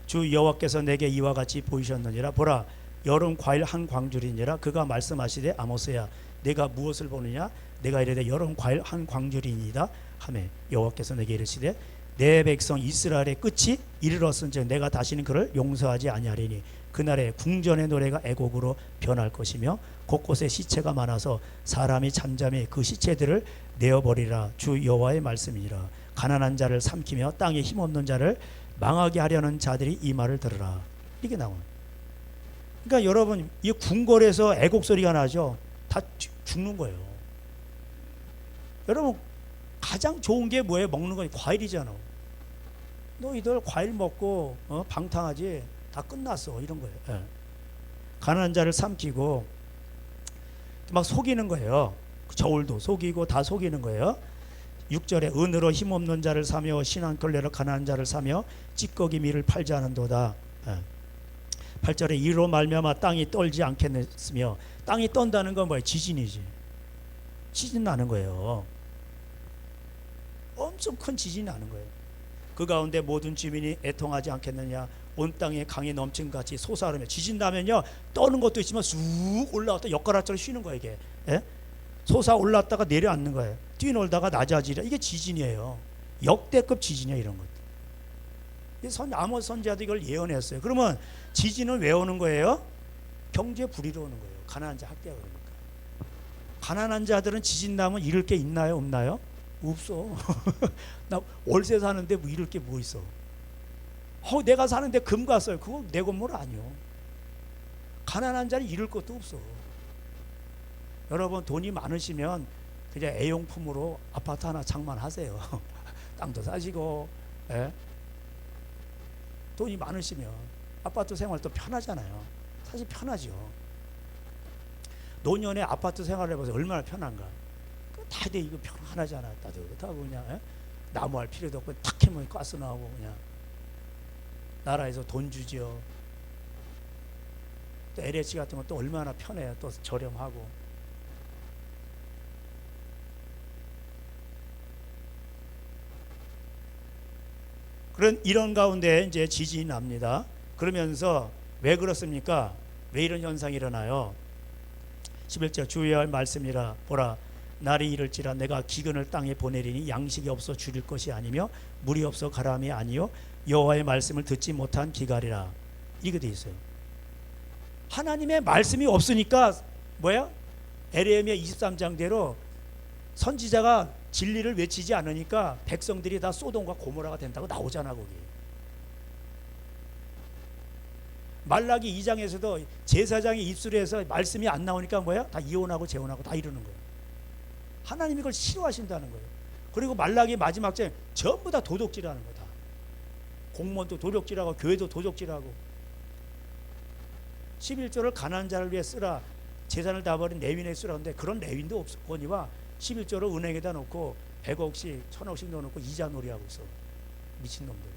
주 여호와께서 내게 이와 같이 보이셨느니라 보라 여름 과일 한 광줄이니라 그가 말씀하시되 아모스야 내가 무엇을 보느냐 내가 이르되 여름 과일 한 광줄이니이다 하매 여호와께서 내게 이르시되 내 백성 이스라엘의 끝이 이르렀은즉 내가 다시는 그를 용서하지 아니하리니 그날에 궁전의 노래가 애곡으로 변할 것이며 곳곳에 시체가 많아서 사람이 잠잠히 그 시체들을 내어버리라 주 여호와의 말씀이니라 가난한 자를 삼키며 땅에 힘없는 자를 망하게 하려는 자들이 이 말을 들으라 이게 나오는. 그러니까 여러분 이 궁궐에서 애곡 소리가 나죠. 다 죽는 거예요. 여러분 가장 좋은 게 뭐예요? 먹는 거 과일이잖아. 너희들 과일 먹고 방탕하지 다 끝났어 이런 거예요. 예. 가난한 자를 삼키고 막 속이는 거예요. 저울도 속이고 다 속이는 거예요. 6절에 은으로 힘없는 자를 사며 신한걸레로 가난한 자를 사며 찌꺼기 밀을 팔지 않은도다. 8절에 이로 말미암아 땅이 떨지 않겠으며 땅이 떤다는 건 뭐예요? 지진이지. 지진 나는 거예요. 엄청 큰 지진이 나는 거예요. 그 가운데 모든 주민이 애통하지 않겠느냐 온 땅에 강이 넘친 같이 솟아오르며 지진 나면요 떠는 것도 있지만 쑥 올라왔다 엿가락처럼 쉬는 거예요 이게. 예? 솟아 올랐다가 내려앉는 거예요. 뛰놀다가 낮아지라. 이게 지진이에요. 역대급 지진이에요 이런 것들. 아모스 선지자도 이걸 예언했어요. 그러면 지진은 왜 오는 거예요? 경제 불의로 오는 거예요. 가난한 자 학대가 그러니까. 가난한 자들은 지진 나면 잃을 게 있나요? 없나요? 없어. 나 월세 사는데 뭐 잃을 게 뭐 있어. 내가 사는데 금 갔어요. 그거 내 건물 아니요. 가난한 자는 잃을 것도 없어. 여러분 돈이 많으시면 그냥 애용품으로 아파트 하나 장만하세요. 땅도 사시고. 예? 돈이 많으시면 아파트 생활도 편하잖아요. 사실 편하죠. 노년에 아파트 생활을 해봐서 얼마나 편한가. 다들 이거 편하잖아. 따뜻하고 그냥 예? 나무할 필요도 없고 탁 해면 가스 나오고 그냥 나라에서 돈 주죠. 또 LH 같은 것도 얼마나 편해요. 또 저렴하고. 이런 가운데 이제 지진이 납니다. 그러면서 왜 그렇습니까? 왜 이런 현상이 일어나요? 11절 주의할 말씀이라 보라 날이 이를지라 내가 기근을 땅에 보내리니 양식이 없어 줄일 것이 아니며 물이 없어 가라함이 아니요 여호와의 말씀을 듣지 못한 기갈이라 이게 돼 있어요. 하나님의 말씀이 없으니까 뭐야? 에레미야 23장대로 선지자가 진리를 외치지 않으니까 백성들이 다 소돔과 고모라가 된다고 나오잖아 거기. 말라기 2장에서도 제사장의 입술에서 말씀이 안 나오니까 뭐야? 다 이혼하고 재혼하고 다 이러는 거예요. 하나님이 그걸 싫어하신다는 거예요. 그리고 말라기 마지막 장에 전부 다 도둑질하는 거다. 공무원도 도둑질하고 교회도 도둑질하고 11조를 가난한 자를 위해 쓰라 재산을 다 버린 레윈에 쓰라는데 그런 레윈도 없거니와 11조를 은행에다 놓고 100억씩 1000억씩 넣어놓고 이자 놀이하고 있어. 미친놈들.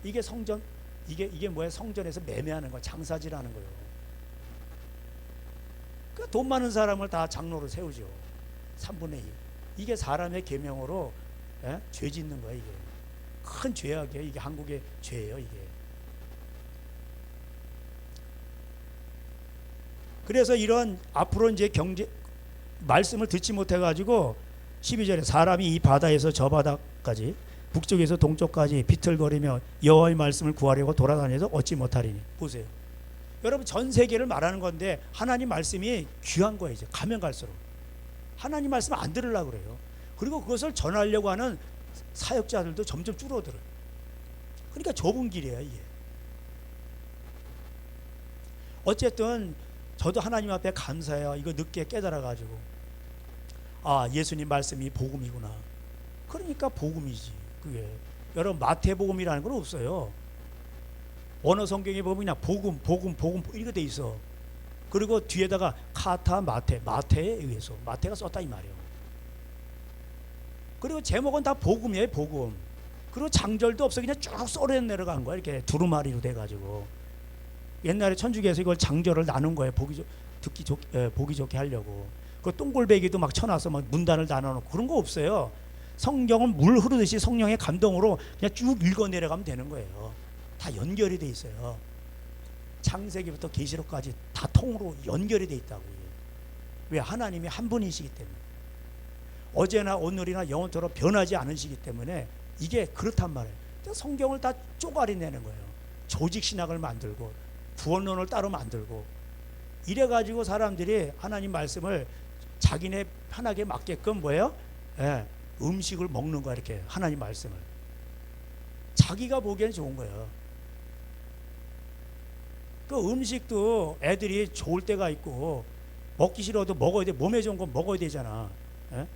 이게 성전 이게 뭐야? 성전에서 매매하는 거야. 장사질하는 거예요. 그러니까 돈 많은 사람을 다 장로로 세우죠. 3분의 2. 이게 사람의 계명으로 죄 짓는 거야. 이게 큰 죄악이에요. 이게 한국의 죄예요. 이게. 그래서 이런 앞으로 이제 경제 말씀을 듣지 못해가지고 12절에 사람이 이 바다에서 저 바다까지 북쪽에서 동쪽까지 비틀거리며 여호와의 말씀을 구하려고 돌아다녀도 얻지 못하리니. 보세요. 여러분 전 세계를 말하는 건데 하나님 말씀이 귀한 거예요. 이제 가면 갈수록 하나님 말씀 안 들으려고 그래요. 그리고 그것을 전하려고 하는 사역자들도 점점 줄어들어요. 그러니까 좁은 길이에요 이게. 어쨌든 저도 하나님 앞에 감사해요. 이거 늦게 깨달아가지고 예수님 말씀이 복음이구나. 그러니까 복음이지. 그게 여러분 마태복음이라는 건 없어요. 언어 성경에 보면 그냥 복음 이렇게 돼 있어. 그리고 뒤에다가 카타 마태에 의해서 마태가 썼다 이 말이에요. 그리고 제목은 다 복음이에요, 복음. 그리고 장절도 없어, 그냥 쭉 썰어 내려간 거야, 이렇게 두루마리로 돼가지고. 옛날에 천주교에서 이걸 장절을 나눈 거예요, 보기 좋게 하려고. 그 똥골배기도 막 쳐놔서 막 문단을 나눠놓고 그런 거 없어요. 성경은 물 흐르듯이 성령의 감동으로 그냥 쭉 읽어 내려가면 되는 거예요. 다 연결이 돼 있어요. 창세기부터 계시록까지 다 통으로 연결이 돼 있다고. 왜? 하나님이 한 분이시기 때문에. 어제나 오늘이나 영원토록 변하지 않으시기 때문에 이게 그렇단 말이에요. 성경을 다 쪼가리 내는 거예요. 조직신학을 만들고 구원론을 따로 만들고 이래가지고 사람들이 하나님 말씀을 자기네 편하게 맞게끔 뭐예요? 예, 음식을 먹는 거야, 이렇게 하나님 말씀을. 자기가 보기엔 좋은 거예요. 그 음식도 애들이 좋을 때가 있고 먹기 싫어도 먹어야 돼. 몸에 좋은 거 먹어야 되잖아. 예?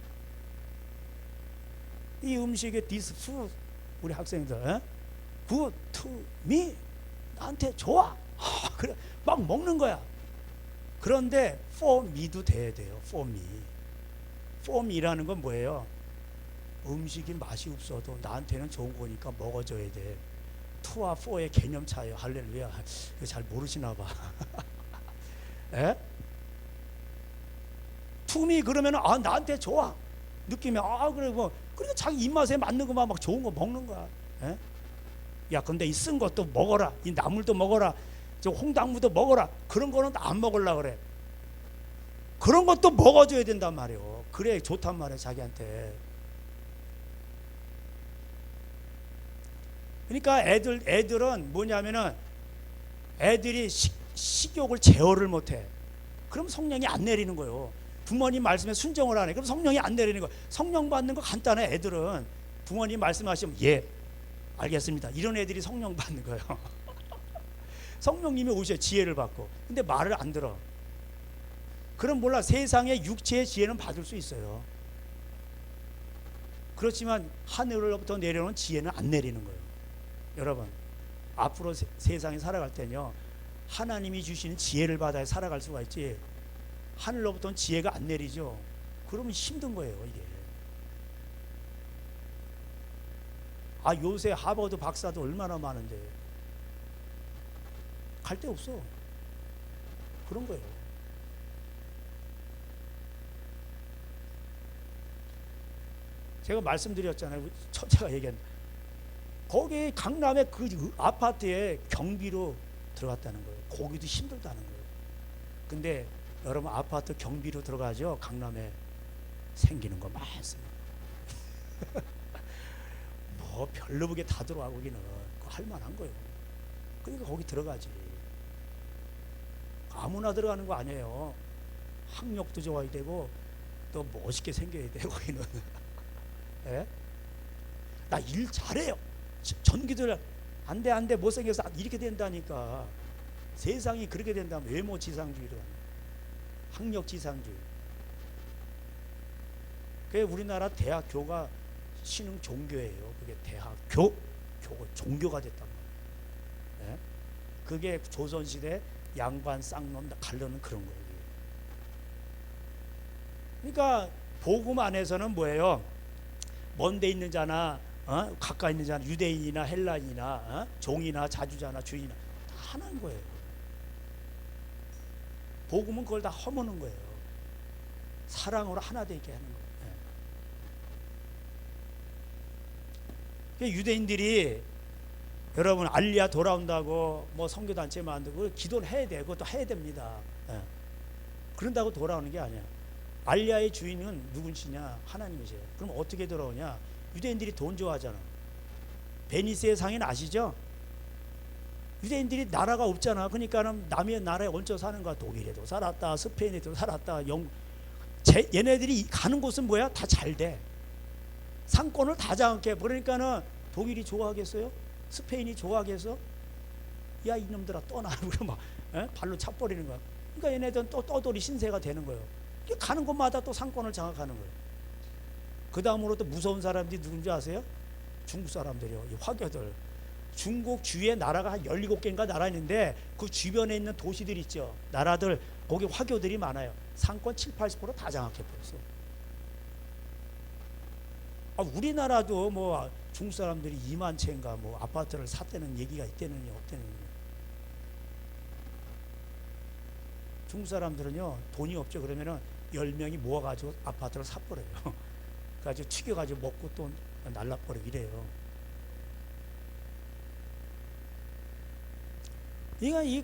이 음식의 this food, 우리 학생들 good to me, 나한테 좋아. 그래 막 먹는 거야. 그런데 for me도 돼야 돼요. for me. for me라는 건 뭐예요? 음식이 맛이 없어도 나한테는 좋은 거니까 먹어줘야 돼. to와 for의 개념 차이요. 할렐루야. 이거 잘 모르시나 봐. 에? to me 그러면 아 나한테 좋아. 느낌이 아 그래 뭐 그러니까 자기 입맛에 맞는 거만 막 좋은 거 먹는 거야. 에? 야 근데 이 쓴 것도 먹어라. 이 나물도 먹어라. 저 홍당무도 먹어라. 그런 거는 안 먹으려고 그래. 그런 것도 먹어줘야 된단 말이에요. 그래 좋단 말이에요, 자기한테. 그러니까 애들은 뭐냐면은 애들이 식욕을 제어를 못해. 그럼 성령이 안 내리는 거예요. 부모님 말씀에 순종을 안 해. 그럼 성령이 안 내리는 거예요. 성령 받는 거 간단해. 애들은 부모님 말씀하시면 예 알겠습니다. 이런 애들이 성령 받는 거예요. 성령님이 오셔 지혜를 받고. 근데 말을 안 들어. 그럼 몰라, 세상의 육체의 지혜는 받을 수 있어요. 그렇지만 하늘로부터 내려오는 지혜는 안 내리는 거예요. 여러분 앞으로 세상에 살아갈 때는요, 하나님이 주시는 지혜를 받아야 살아갈 수가 있지, 하늘로부터는 지혜가 안 내리죠. 그러면 힘든 거예요, 이게. 아 요새 하버드 박사도 얼마나 많은데 갈 데 없어. 그런 거예요. 제가 말씀드렸잖아요. 제가 얘기한 거기 강남의 그 아파트에 경비로 들어갔다는 거예요. 거기도 힘들다는 거예요. 근데 여러분 아파트 경비로 들어가죠. 강남에 생기는 거 많습니다. 뭐 별로 보게 다 들어와. 거기는 할 만한 거예요. 그러니까 거기 들어가지. 아무나 들어가는 거 아니에요. 학력도 좋아야 되고 또 멋있게 생겨야 돼. 거기는. 예? 나 일 잘해요. 전기들 안돼 못생겨서 이렇게 된다니까. 세상이 그렇게 된다면 외모 지상주의로 학력 지상주의. 그게 우리나라 대학교가 신흥 종교예요. 그게 대학교 종교가 됐단 말이에요. 예? 그게 조선시대 양반 쌍놈 가르는 그런 거예요. 그러니까 복음 안에서는 뭐예요? 먼데 있는 자나 가까이 있는 자나 유대인이나 헬라인이나 종이나 자주자나 주인이나 다 하나인 거예요. 복음은 그걸 다 허무는 거예요. 사랑으로 하나 되게 하는 거예요. 유대인들이 여러분 알리야 돌아온다고 뭐 선교단체 만들고 기도를 해야 돼. 그것도 해야 됩니다. 그런다고 돌아오는 게 아니야. 알리야의 주인은 누구시냐? 하나님이세요. 그럼 어떻게 돌아오냐? 유대인들이 돈 좋아하잖아. 베니스의 상인 아시죠? 유대인들이 나라가 없잖아. 그러니까는 남의 나라에 얹혀 사는 거야. 독일에도 살았다, 스페인에도 살았다. 얘네들이 가는 곳은 뭐야? 다 잘 돼. 상권을 다 장악해. 그러니까는 독일이 좋아하겠어요? 스페인이 좋아하겠어? 야 이놈들아 떠나. 막 발로 차버리는 거야. 그러니까 얘네들은 또 떠돌이 신세가 되는 거예요. 가는 곳마다 또 상권을 장악하는 거예요. 그 다음으로 또 무서운 사람들이 누군지 아세요? 중국 사람들이요. 이 화교들. 중국 주위에 나라가 한 17개인가 나라 있는데 그 주변에 있는 도시들 있죠. 나라들 거기 화교들이 많아요. 상권 7, 80%다 장악해버렸어. 우리나라도 뭐 중국 사람들이 2만 채인가 뭐 아파트를 샀다는 얘기가 있대느냐 없대느냐. 중국 사람들은요 돈이 없죠. 그러면은 10명이 모아가지고 아파트를 사버려요. 그래가지고 튀겨가지고 먹고 또 날라버리고 이래요.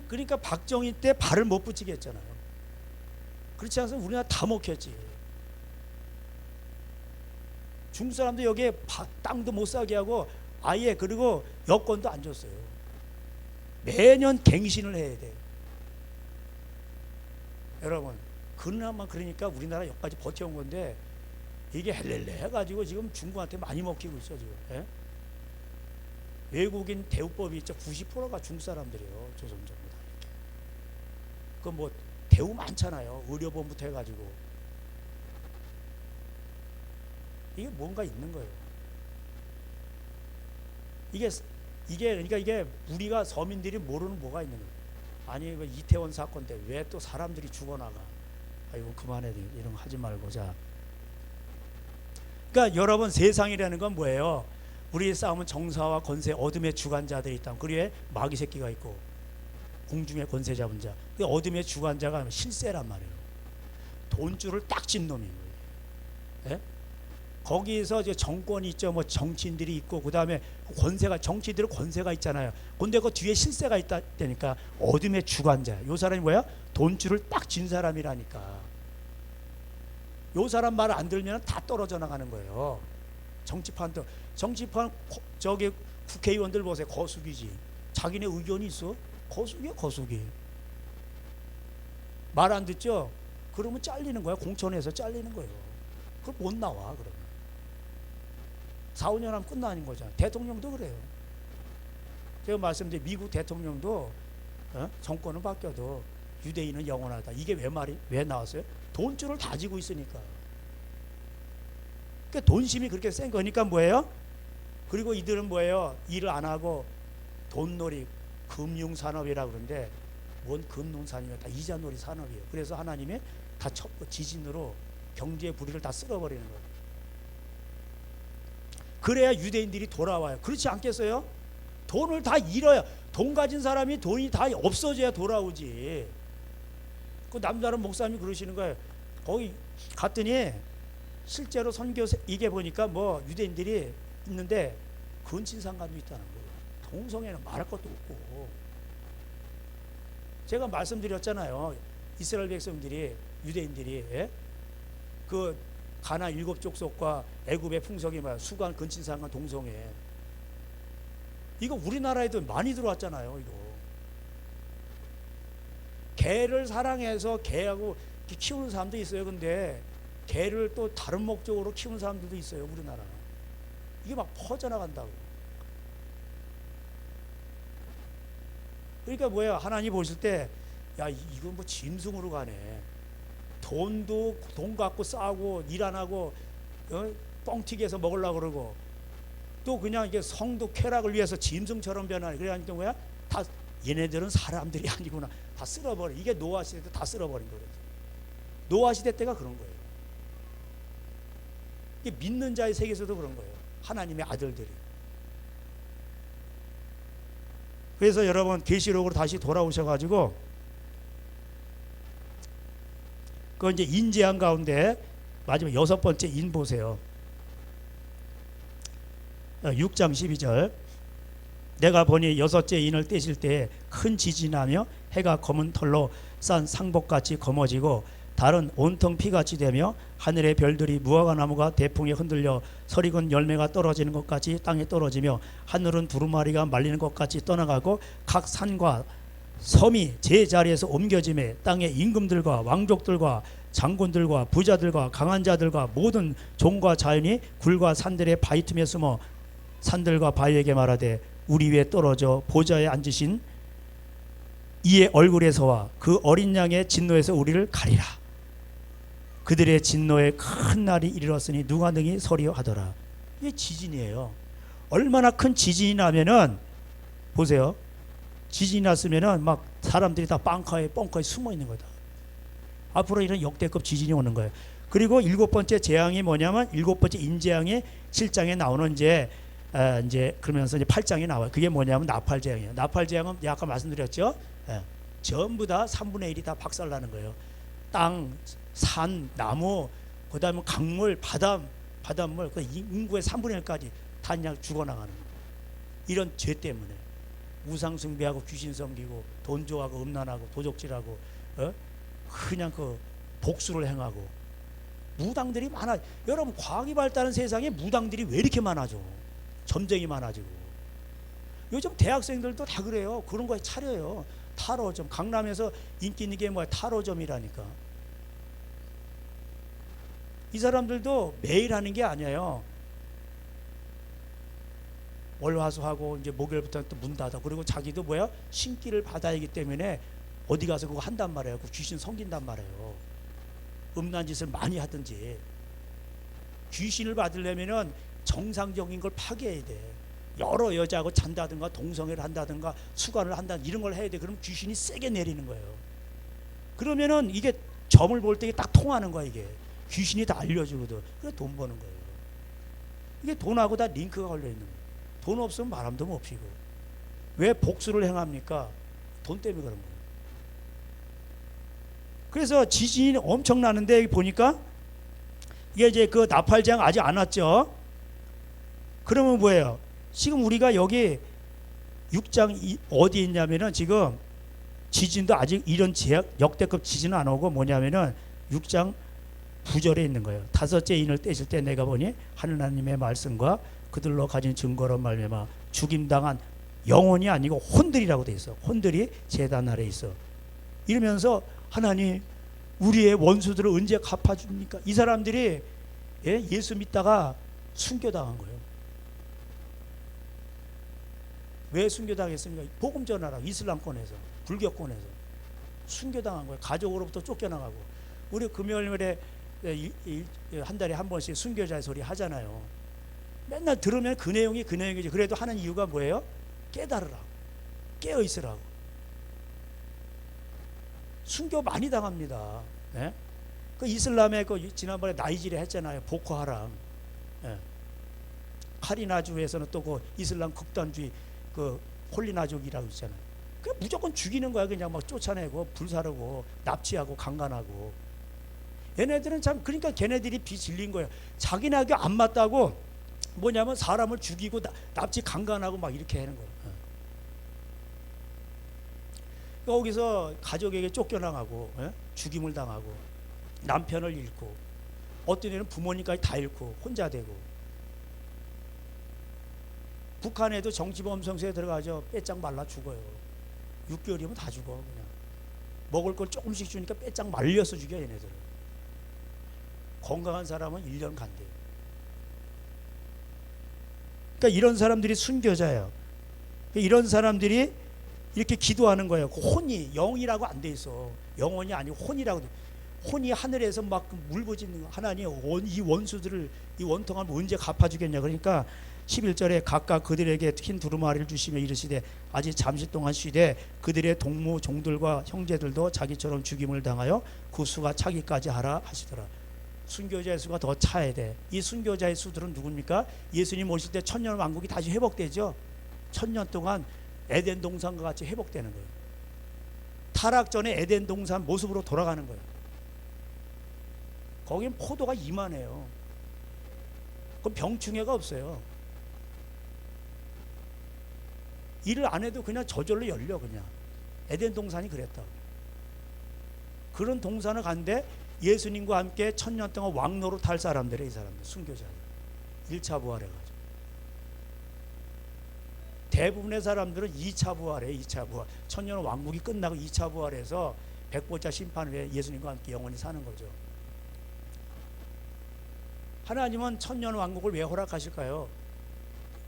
그러니까 박정희 때 발을 못 붙이게 했잖아요. 그렇지 않으면 우리나라 다 먹혔지. 중국 사람도 여기에 땅도 못 사게 하고 아예 그리고 여권도 안 줬어요. 매년 갱신을 해야 돼. 여러분 그나마 그러니까 우리나라 여기까지 버텨온 건데 이게 헬렐레 해가지고 지금 중국한테 많이 먹히고 있어 지금. 예? 외국인 대우법이 있죠. 90%가 중국 사람들이에요. 조선정부 다 이렇게. 그 뭐 대우 많잖아요. 의료보험부터 해가지고. 이게 뭔가 있는 거예요. 그러니까 이게 우리가 서민들이 모르는 뭐가 있는 거예요. 아니 이태원 사건 때 왜 또 사람들이 죽어나가? 이거 그만해. 이런 거 하지 말고. 자, 그러니까 여러분 세상이라는 건 뭐예요? 우리의 싸움은 정사와 권세, 어둠의 주관자들이 있다. 그리에 마귀 새끼가 있고 공중의 권세 잡은 자. 그 어둠의 주관자가 실세란 말이에요. 돈줄을 딱 진 놈인 거예요. 예? 거기서 이제 정권이 있죠. 뭐 정치인들이 있고 그 다음에 권세가 정치인들은 권세가 있잖아요. 근데 그 뒤에 실세가 있다니까 어둠의 주관자. 요 사람이 뭐야? 돈줄을 딱 진 사람이라니까. 요 사람 말 안 들면 다 떨어져 나가는 거예요. 정치판 저기 국회의원들 보세요. 거수기지. 자기네 의견이 있어? 거수기야 거수기. 말 안 듣죠? 그러면 잘리는 거야. 공천에서 잘리는 거예요. 그럼 못 나와. 그러면 4, 5년 하면 끝나는 거잖아. 대통령도 그래요. 제가 말씀드린 미국 대통령도 정권은 바뀌어도 유대인은 영원하다. 이게 왜 나왔어요? 돈줄을 다지고 있으니까. 그러니까 돈심이 그렇게 센 거니까 뭐예요? 그리고 이들은 뭐예요? 일을 안 하고 돈놀이, 금융산업이라고 그러는데 뭔 금융산업이야? 다 이자놀이 산업이에요. 그래서 하나님이 다 첩보 지진으로 경제의 부리를 다 쓸어버리는 거예요. 그래야 유대인들이 돌아와요. 그렇지 않겠어요? 돈을 다 잃어야, 돈 가진 사람이 돈이 다 없어져야 돌아오지. 그 남다른 목사님이 그러시는 거예요. 거기 갔더니 실제로 선교 이게 보니까 뭐 유대인들이 있는데 근친상간도 있다는 거예요. 동성애는 말할 것도 없고. 제가 말씀드렸잖아요. 이스라엘 백성들이 유대인들이 그 가나 7족속과 애굽의 풍속이 뭐야? 수간, 근친상간, 동성애. 이거 우리나라에도 많이 들어왔잖아요. 이거 개를 사랑해서 개하고 키우는 사람도 있어요. 근데 개를 또 다른 목적으로 키우는 사람들도 있어요. 우리나라. 이게 막 퍼져나간다고. 그러니까 뭐야? 하나님 보실 때 야 이건 뭐 짐승으로 가네. 돈 갖고 싸고 일 안 하고 뻥튀기 해서 먹으려고 그러고 또 그냥 이게 성도 쾌락을 위해서 짐승처럼 변하네. 그러니까 뭐야? 다 얘네들은 사람들이 아니구나. 다 쓸어버려. 이게 노아 시대 때 다 쓸어버린 거예요. 노아 시대 때가 그런 거예요. 이게 믿는 자의 세계에서도 그런 거예요. 하나님의 아들들이. 그래서 여러분 계시록으로 다시 돌아오셔가지고 그 이제 인재한 가운데 마지막 6번째 인 보세요. 6장 12절. 내가 보니 6째 인을 떼실 때 큰 지진이 나며 해가 검은 털로 싼 상복같이 검어지고 달은 온통 피같이 되며 하늘의 별들이 무화과 나무가 대풍에 흔들려 설익은 열매가 떨어지는 것 같이 땅에 떨어지며 하늘은 두루마리가 말리는 것 같이 떠나가고 각 산과 섬이 제 자리에서 옮겨짐에 땅의 임금들과 왕족들과 장군들과 부자들과 강한 자들과 모든 종과 자연이 굴과 산들의 바위 틈에 숨어 산들과 바위에게 말하되 우리 위에 떨어져 보좌에 앉으신 이의 얼굴에서와 그 어린 양의 진노에서 우리를 가리라. 그들의 진노에 큰 날이 이르렀으니 누가 능히 서리요 하더라. 이게 지진이에요. 얼마나 큰 지진이 나면은 보세요. 지진이 났으면은 막 사람들이 다 벙커에 숨어 있는 거다. 앞으로 이런 역대급 지진이 오는 거예요. 그리고 일곱 번째 재앙이 뭐냐면 일곱 번째 인재앙이 7장에 나오는 이제 그러면서 이제 8장에 나와요. 그게 뭐냐면 나팔 재앙이에요. 나팔 재앙은 아까 말씀드렸죠. 전부 다 3분의 1이 다 박살나는 거예요. 땅, 산, 나무, 그다음에 강물, 바닷물, 그 인구의 3분의 1까지 다 그냥 죽어나가는 거예요. 이런 죄 때문에 우상 숭배하고 귀신 섬기고 돈 좋아하고 음란하고 도적질하고 그냥 그 복수를 행하고 무당들이 많아. 여러분 과학이 발달한 세상에 무당들이 왜 이렇게 많아져? 점쟁이 많아지고. 요즘 대학생들도 다 그래요. 그런 거에 차려요. 타로점. 강남에서 인기 있는 게 뭐야? 타로점이라니까. 이 사람들도 매일 하는 게 아니에요. 월화수하고 이제 목요일부터 또 문 닫아. 그리고 자기도 뭐야? 신기를 받아야 하기 때문에 어디 가서 그거 한단 말이에요. 그 귀신 섬긴단 말이에요. 음란 짓을 많이 하든지. 귀신을 받으려면은 정상적인 걸 파괴해야 돼. 여러 여자하고 잔다든가 동성애를 한다든가 수관을 한다 이런 걸 해야 돼. 그럼 귀신이 세게 내리는 거예요. 그러면은 이게 점을 볼 때 딱 통하는 거야. 이게 귀신이 다 알려주거든. 그래 돈 버는 거예요. 이게 돈하고 다 링크가 걸려 있는 거예요. 돈 없으면 바람도 못 피고. 왜 복수를 행합니까? 돈 때문에 그런 거예요. 그래서 지진이 엄청나는데 여기 보니까 이게 이제 그 나팔장 아직 안 왔죠. 그러면 뭐예요? 지금 우리가 여기 6장 어디 있냐면은 지금 지진도 아직 이런 역대급 지진은 안 오고 뭐냐면은 6장 9절에 있는 거예요. 다섯째 인을 떼실 때 내가 보니 하느님의 말씀과 그들로 가진 증거로 말미암아 죽임당한 영혼이 아니고 혼들이라고 돼 있어. 혼들이 제단 아래 있어. 이러면서 하나님 우리의 원수들을 언제 갚아줍니까? 이 사람들이 예수 믿다가 순교당한 거예요. 왜 순교당했습니까? 복음 전하라고. 이슬람권에서 불교권에서 순교당한 거예요. 가족으로부터 쫓겨나가고. 우리 금요일에 한 달에 한 번씩 순교자의 소리 하잖아요. 맨날 들으면 그 내용이지. 그래도 하는 이유가 뭐예요? 깨달으라고. 깨어있으라고. 순교 많이 당합니다. 예? 그 이슬람의 그 지난번에 나이지리아 했잖아요. 보코하람. 예. 카리나주에서는 또 그 이슬람 극단주의 그 홀리나족이라고 있잖아요. 그냥 무조건 죽이는 거야. 그냥 막 쫓아내고 불사르고 납치하고 강간하고. 얘네들은 참 그러니까 걔네들이 비질린 거예요. 자기네하고 안 맞다고 뭐냐면 사람을 죽이고 납치 강간하고 막 이렇게 하는 거예요. 거기서 가족에게 쫓겨나가고 죽임을 당하고 남편을 잃고 어떤 애는 부모님까지 다 잃고 혼자 되고. 북한에도 정치범성세에 들어가죠. 빼짝 말라 죽어요. 6개월이면 다 죽어. 그냥 먹을 걸 조금씩 주니까 빼짝 말려서 죽여 얘네들은. 건강한 사람은 1년 간대요. 그러니까 이런 사람들이 순교자예요. 이런 사람들이 이렇게 기도하는 거예요. 혼이 영이라고 안 돼 있어. 영혼이 아니고 혼이라고 돼. 혼이 하늘에서 막 물부짖는 거. 하나님 이 원수들을 이 원통하면 언제 갚아주겠냐. 그러니까 11절에 각각 그들에게 흰 두루마리를 주시며 이르시되 아직 잠시 동안 쉬되 그들의 동무 종들과 형제들도 자기처럼 죽임을 당하여 그 수가 차기까지 하라 하시더라. 순교자의 수가 더 차야 돼. 이 순교자의 수들은 누굽니까? 예수님 오실 때 천년 왕국이 다시 회복되죠. 천년 동안 에덴 동산과 같이 회복되는 거예요. 타락 전에 에덴 동산 모습으로 돌아가는 거예요. 거긴 포도가 이만해요. 그럼 병충해가 없어요. 일을 안 해도 그냥 저절로 열려. 그냥 에덴 동산이 그랬다. 그런 동산을 간데 예수님과 함께 천년 동안 왕노릇 할 사람들이 이 사람들 순교자들 1차 부활해가지고. 대부분의 사람들은 2차 부활해. 2차 부활. 천년 왕국이 끝나고 2차 부활해서 백보자 심판 후에 예수님과 함께 영원히 사는 거죠. 하나님은 천년 왕국을 왜 허락하실까요?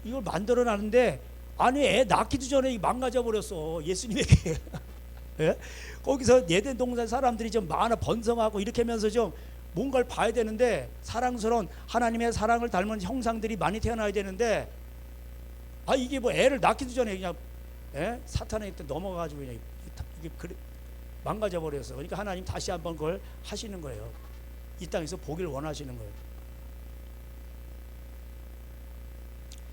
이걸 만들어놨는데 아니 애 낳기도 전에 망가져 버렸어. 예수님에게. 예? 거기서 에덴 동산 사람들이 좀 많아 번성하고 이렇게 하면서 좀 뭔가를 봐야 되는데 사랑스러운 하나님의 사랑을 닮은 형상들이 많이 태어나야 되는데 이게 뭐 애를 낳기도 전에 그냥 예? 사탄의 입에 넘어가지고 그냥 이게 망가져 버렸어. 그러니까 하나님 다시 한번 그걸 하시는 거예요. 이 땅에서 보기를 원하시는 거예요.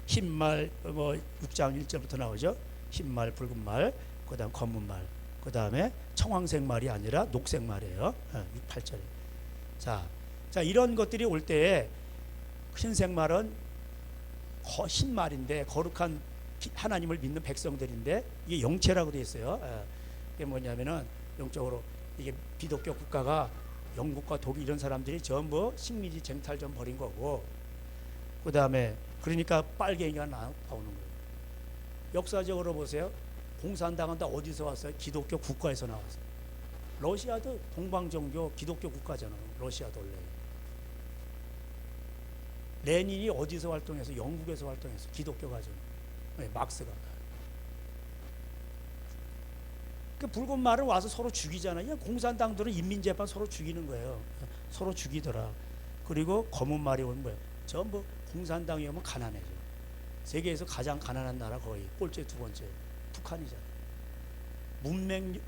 흰말 뭐 6장 1절부터 나오죠. 흰말, 붉은 말, 그다음 검은 말, 그다음에 청황색 말이 아니라 녹색 말이에요. 6, 8절에. 자 이런 것들이 올 때에 흰색 말은 흰 말인데 거룩한 하나님을 믿는 백성들인데 이게 영체라고 되어 있어요. 이게 뭐냐면은 영적으로 이게 비독교 국가가 영국과 독일 이런 사람들이 전부 식민지 쟁탈 좀 벌인 거고, 그 다음에 그러니까 빨갱이가 나오는 거예요. 역사적으로 보세요. 공산당은 다 어디서 왔어요? 기독교 국가에서 나왔어요. 러시아도 동방종교 기독교 국가잖아요. 러시아도 원래. 레닌이 어디서 활동해서? 영국에서 활동해서 기독교가죠. 네, 막스가. 그 붉은 말은 와서 서로 죽이잖아요. 공산당들은 인민재판 서로 죽이는 거예요. 서로 죽이더라. 그리고 검은 말이 오면 뭐예요? 전부 공산당이 오면 가난해져. 세계에서 가장 가난한 나라 거의 꼴찌 두 번째 북한이잖아.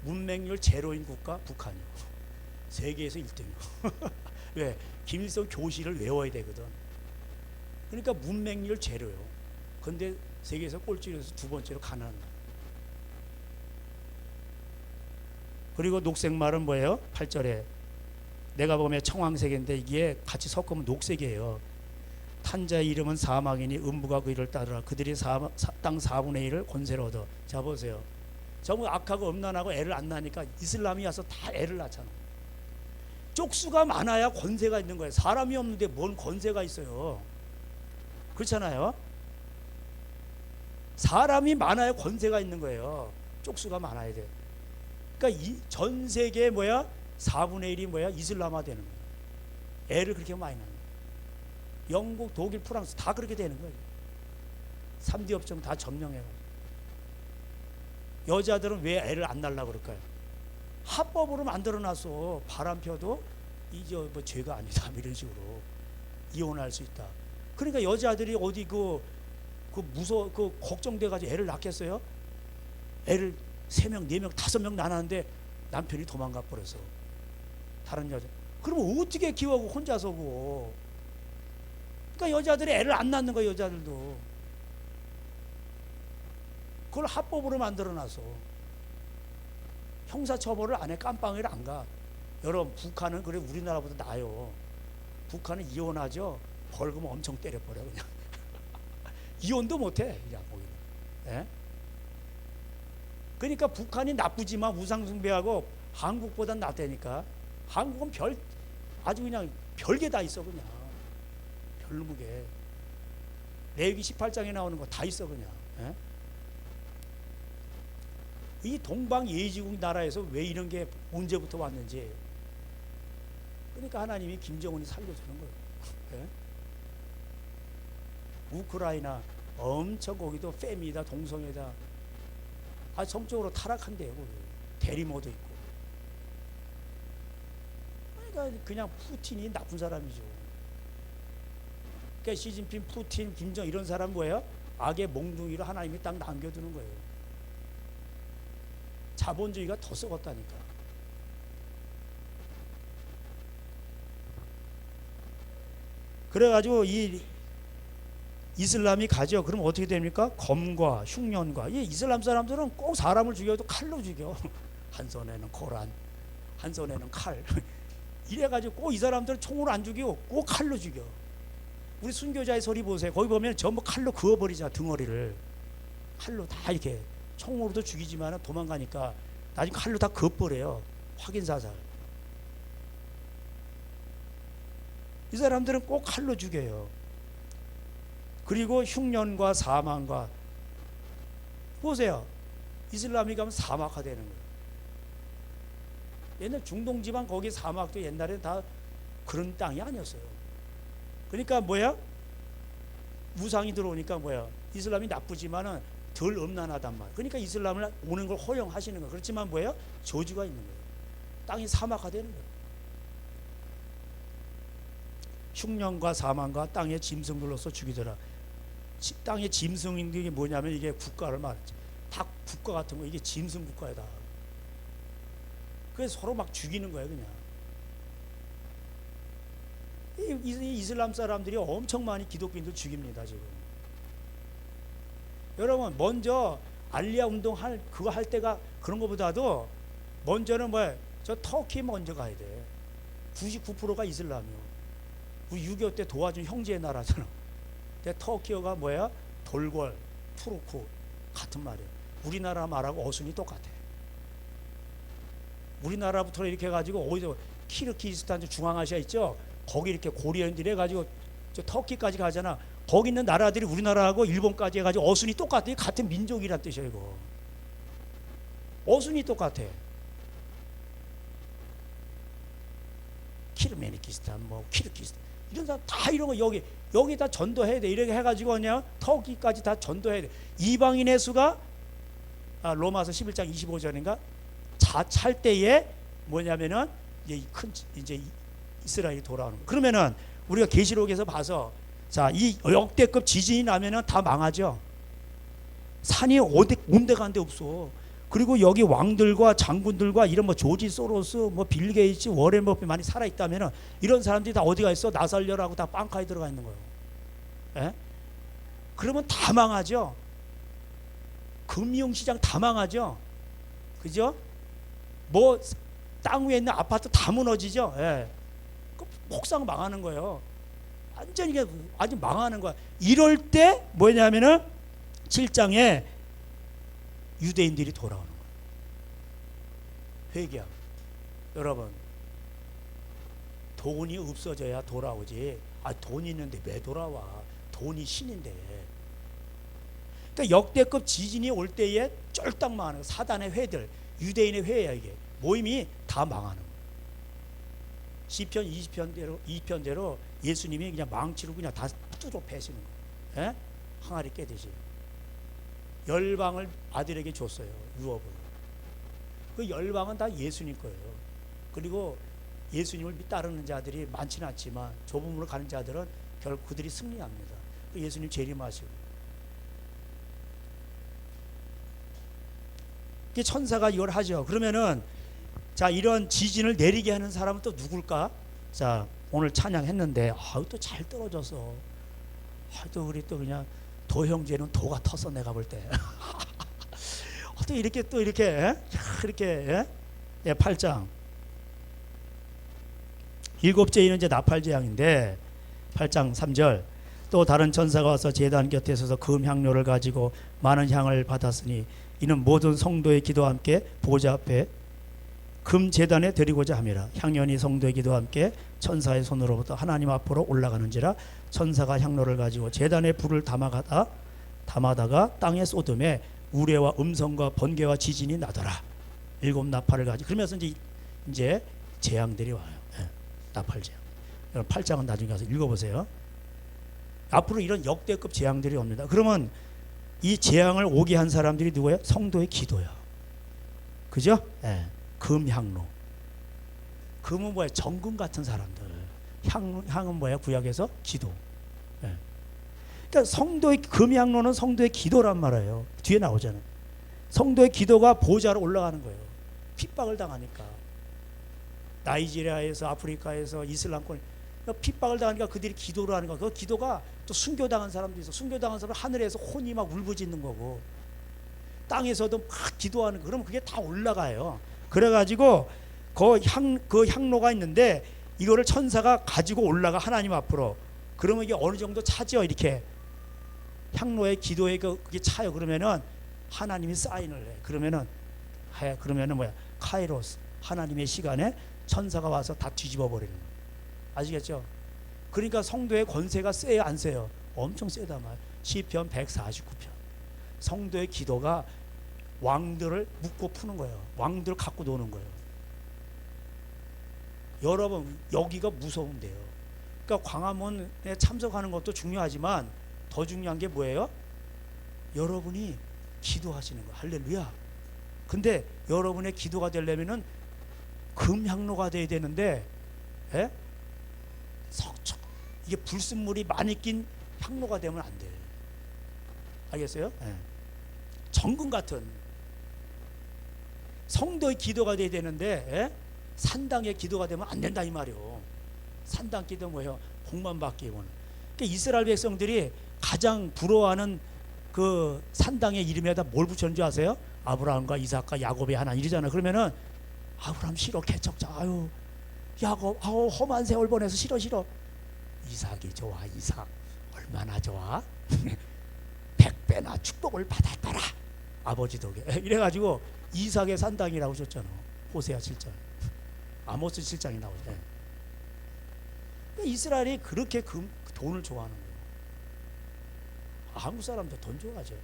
문맹률 제로인 국가 북한이고 세계에서 1등이고 왜? 김일성 교실을 외워야 되거든. 그러니까 문맹률 제로요. 근데 세계에서 꼴찌에서 두 번째로 가난한 나라. 그리고 녹색말은 뭐예요? 8절에 내가 보면 청황색인데 이게 같이 섞으면 녹색이에요. 탄자의 이름은 사망이니 음부가 그 일을 따르라. 그들이 땅 4분의 1을 권세로 얻어. 자 보세요. 전부 악하고 음란하고 애를 안 낳으니까 이슬람이 와서 다 애를 낳잖아. 쪽수가 많아야 권세가 있는 거예요. 사람이 없는데 뭔 권세가 있어요. 그렇잖아요. 사람이 많아야 권세가 있는 거예요. 쪽수가 많아야 돼. 그러니까 전 세계에 4분의 1이 이슬람화 되는 거예요. 애를 그렇게 많이 낳는 거예요. 영국, 독일, 프랑스 다 그렇게 되는 거예요. 3D 업종 다 점령해가지고. 여자들은 왜 애를 안 낳으려고 그럴까요? 합법으로 만들어놨어. 바람 펴도 이제 뭐 죄가 아니다 이런 식으로 이혼할 수 있다. 그러니까 여자들이 어디 걱정돼가지고 애를 낳겠어요? 애를 3명, 4명, 5명 낳았는데 남편이 도망가 버려서 다른 여자. 그러면 어떻게 키우고 혼자서 고? 그러니까 여자들이 애를 안 낳는 거예요. 여자들도 그걸 합법으로 만들어놔서 형사처벌을 안 해. 깜빵을 안 가. 여러분 북한은 그래 우리나라보다 나아요. 북한은 이혼하죠. 벌금 엄청 때려버려 그냥. 이혼도 못해 그냥 거기는. 예? 그러니까 북한이 나쁘지만 우상숭배하고 한국보단 낫다니까. 한국은 아주 그냥 별게 다 있어 그냥. 별무게. 레위기 18장에 나오는 거 다 있어 그냥. 예? 이 동방 예지국 나라에서 왜 이런 게 언제부터 왔는지. 그러니까 하나님이 김정은이 살려주는 거예요. 예? 우크라이나 엄청 거기도 페미다 동성애다. 성적으로 타락한대요. 거기. 대리모도 있고. 그러니까 그냥 푸틴이 나쁜 사람이죠. 그러니까 시진핑, 푸틴, 김정 이런 사람 뭐예요? 악의 몽둥이로 하나님이 딱 남겨두는 거예요. 자본주의가 더 썩었다니까. 그래가지고 이 이슬람이 가죠. 그럼 어떻게 됩니까? 검과 흉년과. 이 이슬람 사람들은 꼭 사람을 죽여도 칼로 죽여. 한 손에는 코란, 한 손에는 칼. 이래가지고 꼭 이 사람들은 총으로 안 죽이고 꼭 칼로 죽여. 우리 순교자의 소리 보세요. 거기 보면 전부 칼로 그어버리자. 등어리를 칼로 다 이렇게. 총으로도 죽이지만 도망가니까 나중에 칼로 다 그어버려요. 확인사살. 이 사람들은 꼭 칼로 죽여요. 그리고 흉년과 사망과. 보세요. 이슬람이 가면 사막화되는 거예요. 옛날 중동 지방 거기 사막도 옛날에 다 그런 땅이 아니었어요. 그러니까 무상이 들어오니까 이슬람이 나쁘지만은 덜 음란하단 말. 그러니까 이슬람을 오는 걸 허용하시는 거예요. 그렇지만 저주가 있는 거예요. 땅이 사막화되는 거예요. 흉년과 사망과 땅의 짐승들로서 죽이더라. 땅의 짐승인 게 뭐냐면 이게 국가를 말하지. 다 국가 같은 거, 이게 짐승 국가야 다. 그래서 서로 막 죽이는 거야 그냥. 이 이슬람 사람들이 엄청 많이 기독교인들 죽입니다 지금. 여러분 먼저 알리아 운동 그거 할 때가 그런 것보다도 먼저는 뭐야, 저 터키 먼저 가야 돼. 99%가 이슬람이요. 우리 6.25 때 도와준 형제의 나라잖아. 근데 터키어가 뭐야? 돌궐, 투르크 같은 말이에요. 우리나라 말하고 어순이 똑같아. 우리나라부터 이렇게 해가지고 어디서 키르기스탄 중앙아시아 있죠? 거기 이렇게 고리언들 해가지고 저 터키까지 가잖아. 거기 있는 나라들이 우리나라하고 일본까지 해가지고 어순이 똑같아. 같은 민족이란 뜻이야 이거. 어순이 똑같아. 키르메니키스탄, 뭐 키르기스탄 이런 사람 다 이런 거 여기 다 전도해야 돼. 이렇게 해가지고 그냥 터키까지 다 전도해야 돼. 이방인의 수가 로마서 11장 25절인가 찰 때에 뭐냐면은 이제 이스라엘이 돌아오는 거. 그러면은 우리가 계시록에서 봐서 자, 이 역대급 지진이 나면은 다 망하죠. 산이 온데간데 없어. 그리고 여기 왕들과 장군들과 이런 뭐 조지 소로스, 뭐 빌 게이츠, 워렌 버핏 많이 살아 있다면은 이런 사람들이 다 어디가 있어? 나 살려라고 다 빵카에 들어가 있는 거예요. 예? 그러면 다 망하죠. 금융시장 다 망하죠. 그죠? 뭐 땅 위에 있는 아파트 다 무너지죠. 예. 폭삭 망하는 거예요. 완전히 아주 망하는 거야. 이럴 때 뭐냐면은 7장에 유대인들이 돌아오는 거예요. 회개하고. 여러분, 돈이 없어져야 돌아오지. 돈이 있는데 왜 돌아와? 돈이 신인데. 그러니까 역대급 지진이 올 때에 쫄딱 망하는 거예요. 사단의 회들, 유대인의 회야 이게. 모임이 다 망하는 거예요. 시편 20편대로 예수님이 그냥 망치로 그냥 다 뚜드러 패시는 거예요. 예? 항아리 깨듯이. 열방을 아들에게 줬어요. 유업을. 그 열방은 다 예수님 거예요. 그리고 예수님을 따르는 자들이 많지는 않지만 좁은 문으로 가는 자들은 결국 그들이 승리합니다. 그 예수님 재림하시고. 천사가 이걸 하죠. 그러면은 자, 이런 지진을 내리게 하는 사람은 또 누굴까? 자, 오늘 찬양했는데 또 잘 떨어져서 또 우리 또 그냥 도 형제는 도가 터서 내가 볼 때 또 이렇게 이렇게 8장 일곱째는 이제 나팔재앙인데 8장 3절 또 다른 천사가 와서 제단 곁에 서서 금 향료를 가지고 많은 향을 받았으니 이는 모든 성도의 기도와 함께 보좌 앞에 금 제단에 드리고자 함이라. 향연이 성도의 기도와 함께 천사의 손으로부터 하나님 앞으로 올라가는지라. 천사가 향로를 가지고 제단에 불을 담아다가 땅에 쏟음에 우레와 음성과 번개와 지진이 나더라. 7 나팔을 가지고. 그러면서 이제 재앙들이 와요. 나팔 재앙. 여러분 8장은 나중에 가서 읽어보세요. 앞으로 이런 역대급 재앙들이 옵니다. 그러면 이 재앙을 오게 한 사람들이 누구예요? 성도의 기도야. 그죠? 금향로. 금은 뭐야? 정금 같은 사람들. 향은 뭐야? 구약에서 기도. 그러니까 성도의 금향로는 성도의 기도란 말이에요. 뒤에 나오잖아요. 성도의 기도가 보좌로 올라가는 거예요. 핍박을 당하니까. 나이지리아에서 아프리카에서 이슬람권 핍박을 당하니까 그들이 기도를 하는 거야. 그 기도가 또 순교당한 사람도 있어. 순교당한 사람은 하늘에서 혼이 막 울부짖는 거고 땅에서도 막 기도하는 거. 그러면 그게 다 올라가요. 그래가지고 그 향로가 있는데 이거를 천사가 가지고 올라가 하나님 앞으로. 그러면 이게 어느 정도 차죠. 이렇게 향로의 기도에 그게 차요. 그러면은 하나님이 사인을 해. 그러면은 뭐야? 카이로스 하나님의 시간에 천사가 와서 다 뒤집어 버리는 거예요. 아시겠죠? 그러니까 성도의 권세가 세요, 안 세요? 엄청 세단 말이에요. 시편 149편. 성도의 기도가 왕들을 묶고 푸는 거예요. 왕들을 갖고 노는 거예요. 여러분 여기가 무서운데요. 그러니까 광화문에 참석하는 것도 중요하지만 더 중요한 게 뭐예요? 여러분이 기도하시는 거예요. 할렐루야. 근데 여러분의 기도가 되려면은 금향로가 돼야 되는데 이게 불순물이 많이 낀 향로가 되면 안 돼. 알겠어요? 정금 같은 성도의 기도가 돼야 되는데, 예? 산당의 기도가 되면 안 된다 이 말이요. 산당 기도 뭐예요? 복만 받기 원. 그러니까 이스라엘 백성들이 가장 부러워하는 그 산당의 이름에다 뭘 붙였는 줄 아세요? 아브라함과 이삭과 야곱의 하나님 이러잖아요. 그러면은 아브라함 싫어, 개척자. 아유, 야곱, 아우 험한 세월 보내서 싫어. 이삭이 좋아. 이삭 얼마나 좋아? 100배나 축복을 받았더라 아버지 덕에. 이래가지고 이삭의 산당이라고 줬잖아. 호세아 7장, 아모스 7장이 나오죠. 이스라엘이 그렇게 돈을 좋아하는 거예요. 한국 사람도 돈 좋아하죠.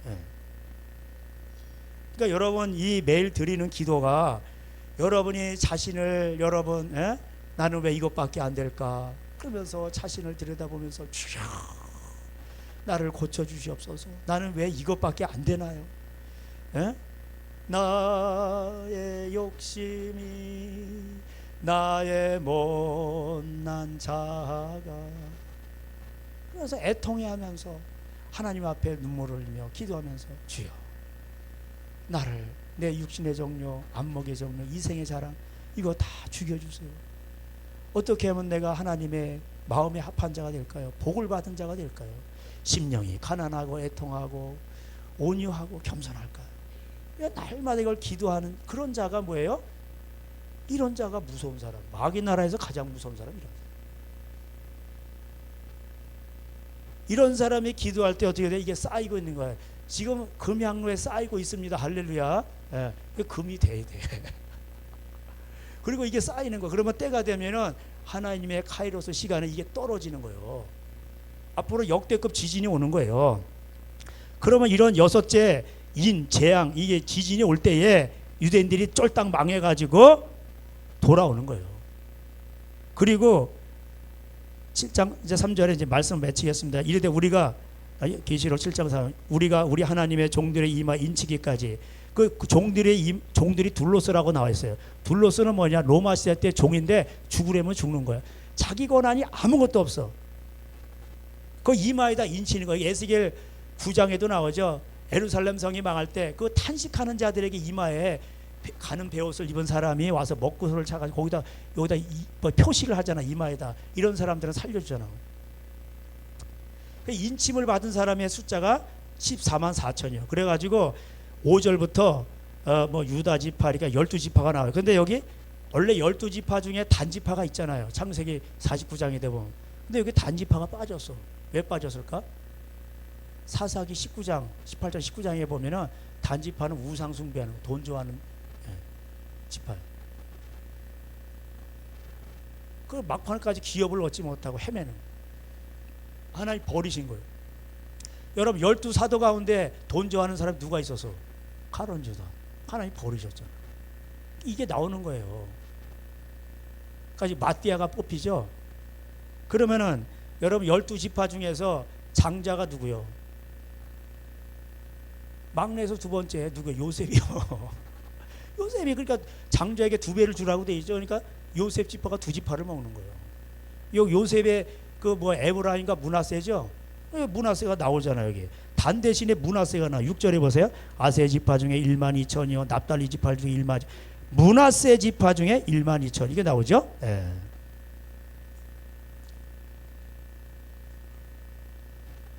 그러니까 여러분 이 매일 드리는 기도가 여러분이 자신을 나는 왜 이것밖에 안 될까 그러면서 자신을 들여다보면서 주여 나를 고쳐주시옵소서. 나는 왜 이것밖에 안 되나요? 나의 욕심이 나의 못난 자가. 그래서 애통해하면서 하나님 앞에 눈물을 흘리며 기도하면서 주여 나를 내 육신의 정욕, 안목의 정욕, 이생의 자랑 이거 다 죽여주세요. 어떻게 하면 내가 하나님의 마음에 합한 자가 될까요? 복을 받은 자가 될까요? 심령이 가난하고 애통하고 온유하고 겸손할까요? 날마다 이걸 기도하는 그런 자가 뭐예요? 이런 자가 무서운 사람. 마귀 나라에서 가장 무서운 사람 이런 사람이 기도할 때 어떻게 돼? 이게 쌓이고 있는 거예요. 지금 금향로에 쌓이고 있습니다. 할렐루야. 금이 돼야 돼. 그리고 이게 쌓이는 거. 그러면 때가 되면은 하나님의 카이로스 시간에 이게 떨어지는 거예요. 앞으로 역대급 지진이 오는 거예요. 그러면 이런 여섯째 재앙, 이게 지진이 올 때에 유대인들이 쫄딱 망해가지고 돌아오는 거예요. 그리고 7장 이제 3절에 이제 말씀을 맺히겠습니다. 이르되 우리가 계시록 7장 3 우리 하나님의 종들의 이마 인치기까지 그 종들이 둘로스라고 나와 있어요. 둘로스는 뭐냐? 로마 시대 때 종인데 죽으려면 죽는 거야. 자기 권한이 아무것도 없어. 그 이마에다 인치는 거예요. 에스겔 9장에도 나오죠. 예루살렘 성이 망할 때 그 탄식하는 자들에게 이마에 가는 베옷을 입은 사람이 와서 먹구슬을 차가지고 여기다 표시를 하잖아. 이마에다. 이런 사람들은 살려주잖아. 인침을 받은 사람의 숫자가 14만 4천이요. 그래가지고 5절부터 유다 지파, 그러니까 12지파가 나와요. 근데 여기 원래 12지파 중에 단지파가 있잖아요. 창세기 49장에 되면. 근데 여기 단지파가 빠졌어. 왜 빠졌을까? 사사기 19장, 18장, 19장에 보면은 단지파는 우상 숭배하는 돈 좋아하는 지파예요. 그 막판까지 기업을 얻지 못하고 헤매는 하나님 버리신 거예요. 여러분 12사도 가운데 돈 좋아하는 사람 누가 있어서? 카론주다. 하나님 버리셨잖아. 이게 나오는 거예요. 까지 마띠아가 뽑히죠. 그러면은 여러분 12지파 중에서 장자가 누구요? 막내에서 두 번째 누구요? 요셉이요. 요셉이 그러니까 장자에게 2배를 주라고 돼 있죠. 그러니까 요셉 지파가 2지파를 먹는 거예요. 요셉의 에브라임과 문하세죠. 문하세가 나오잖아요. 여기 단 대신에 문하세가 나. 6절에 보세요. 아세 지파 중에 1만 2천이요 납달리 지파 중에 1만. 문하세 지파 중에 1만 2천 이게 나오죠.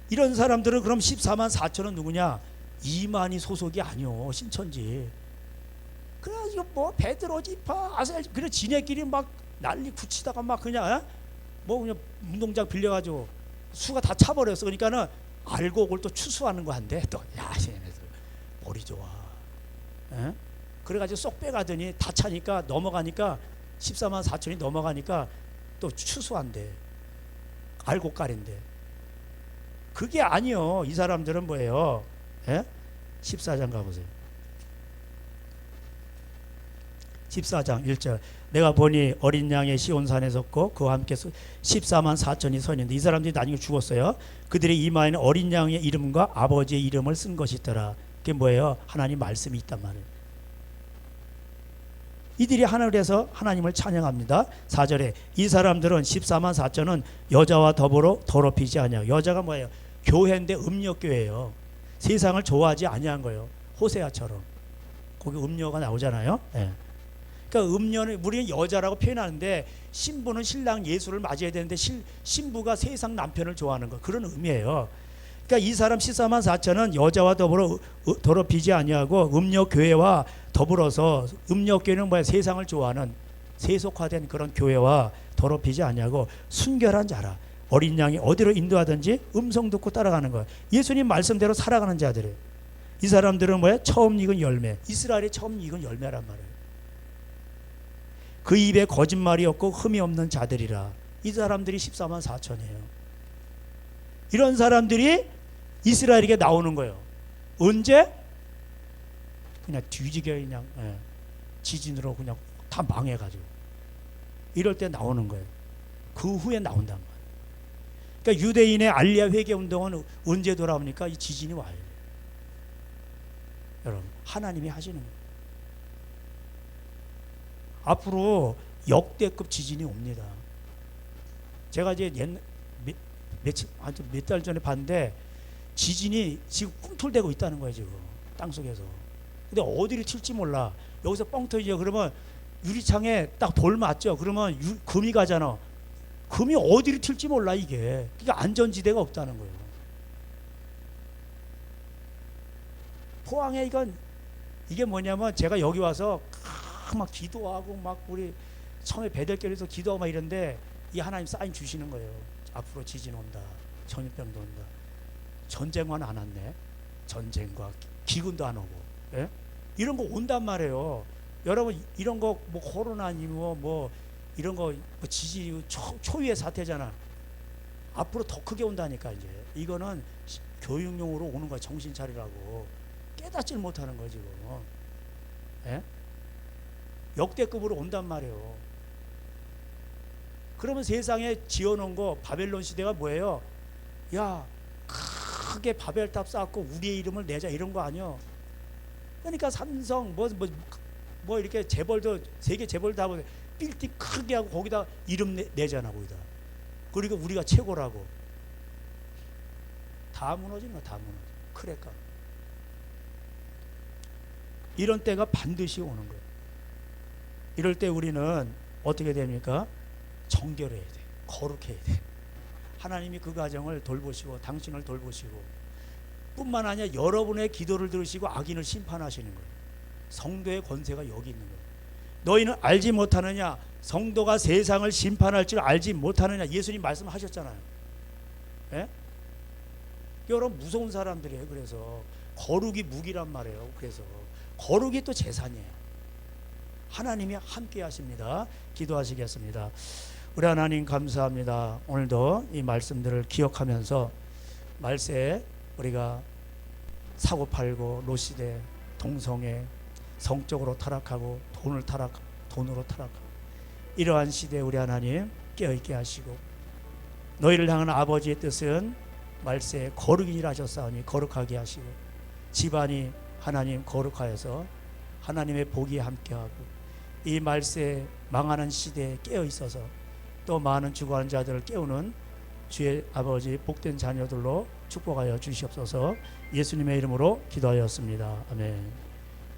이런 사람들은 그럼 14만 4천은 누구냐? 이만희 소속이 아니요. 신천지. 그래가지고 베드로 지파 아세 그래 지네끼리 막 난리 붙이다가 막 그냥 그냥 운동장 빌려가지고 수가 다 차버렸어. 그러니까는 알고 그걸 또 추수하는 거 한대. 또 야, 쟤네들 머리 좋아. 그래가지고 쏙 빼가더니 다 차니까 넘어가니까 14만 4천이 넘어가니까 또 추수한대. 알고 까린대. 그게 아니요. 이 사람들은 뭐예요? 14장 가보세요. 14장 1절 내가 보니 어린 양의 시온산에 섰고 그와 함께 14만 4천이 선인데 이 사람들이 나중에 죽었어요. 그들의 이마에는 어린 양의 이름과 아버지의 이름을 쓴 것이 있더라. 그게 뭐예요? 하나님 말씀이 있단 말이에요. 이들이 하늘에서 하나님을 찬양합니다. 4절에 이 사람들은 14만 4천은 여자와 더불어 더럽히지 아니하고. 여자가 뭐예요? 교회인데 음력교회예요. 세상을 좋아하지 아니한 거예요. 호세아처럼. 거기 음녀가 나오잖아요. 예. 그러니까 음녀는 우리는 여자라고 표현하는데 신부는 신랑 예수를 맞이해야 되는데 신부가 세상 남편을 좋아하는 거 그런 의미예요. 그러니까 이 사람 14만 4천은 여자와 더불어 더럽히지 아니하고 음녀 교회와 더불어서 음녀 교회는 뭐야? 세상을 좋아하는 세속화된 그런 교회와 더럽히지 아니하고 순결한 자라. 어린 양이 어디로 인도하든지 음성 듣고 따라가는 거야. 예수님 말씀대로 살아가는 자들이에요. 이 사람들은 뭐야? 처음 익은 열매. 이스라엘의 처음 익은 열매란 말이에요. 그 입에 거짓말이 없고 흠이 없는 자들이라. 이 사람들이 14만 4천이에요. 이런 사람들이 이스라엘에게 나오는 거예요. 언제? 그냥 뒤지게 그냥 지진으로 그냥 다 망해가지고 이럴 때 나오는 거예요. 그 후에 나온단 말이에요. 그러니까 유대인의 알리아 회개 운동은 언제 돌아오니까 이 지진이 와요. 여러분, 하나님이 하시는 거예요. 앞으로 역대급 지진이 옵니다. 제가 이제 몇 달 전에 봤는데 지진이 지금 꿈틀대고 있다는 거예요. 지금 땅속에서. 근데 어디를 튈지 몰라. 여기서 뻥 터지죠. 그러면 유리창에 딱 돌 맞죠. 그러면 금이 가잖아. 금이 어디를 튈지 몰라 이게. 그러니까 안전지대가 없다는 거예요. 포항에 이게 뭐냐면 제가 여기 와서 막 기도하고 막 우리 처음에 베델교회에서 기도하고 막 이런데 이 하나님 사인 주시는 거예요. 앞으로 지진 온다. 전염병도 온다. 전쟁만 안 왔네. 전쟁과 기근도 안 오고. 예? 이런 거 온단 말이에요. 여러분 이런 거 뭐 코로나 아니고 뭐 이런 거 뭐 지진 초유의 사태잖아. 앞으로 더 크게 온다니까 이제. 이거는 교육용으로 오는 거야. 정신 차리라고. 깨닫질 못하는 거지 지금. 예? 역대급으로 온단 말이에요. 그러면 세상에 지어놓은 거 바벨론 시대가 뭐예요? 야 크게 바벨탑 쌓고 우리의 이름을 내자 이런 거 아니요. 그러니까 삼성 뭐 이렇게 재벌도 세계 재벌 다 빌딩 크게 하고 거기다 이름 내잖아 거기다. 그리고 우리가 최고라고. 다 무너지는 거야. 다 무너져. 크래까. 이런 때가 반드시 오는 거예요. 이럴 때 우리는 어떻게 됩니까? 정결해야 돼. 거룩해야 돼. 하나님이 그 가정을 돌보시고 당신을 돌보시고 뿐만 아니라 여러분의 기도를 들으시고 악인을 심판하시는 거예요. 성도의 권세가 여기 있는 거예요. 너희는 알지 못하느냐? 성도가 세상을 심판할 줄 알지 못하느냐? 예수님 말씀하셨잖아요. 예? 여러분 무서운 사람들이에요. 그래서 거룩이 무기란 말이에요. 그래서 거룩이 또 재산이에요. 하나님이 함께 하십니다. 기도하시겠습니다. 우리 하나님 감사합니다. 오늘도 이 말씀들을 기억하면서 말세에 우리가 사고팔고 노시대 동성애 성적으로 타락하고 돈으로 타락하고 이러한 시대에 우리 하나님 깨어있게 하시고 너희를 향한 아버지의 뜻은 말세에 거룩이라 하셨사오니 거룩하게 하시고 집안이 하나님 거룩하여서 하나님의 복이 함께하고 이 말세 망하는 시대에 깨어 있어서 또 많은 죽어가는 자들을 깨우는 주의 아버지 복된 자녀들로 축복하여 주시옵소서. 예수님의 이름으로 기도하였습니다. 아멘.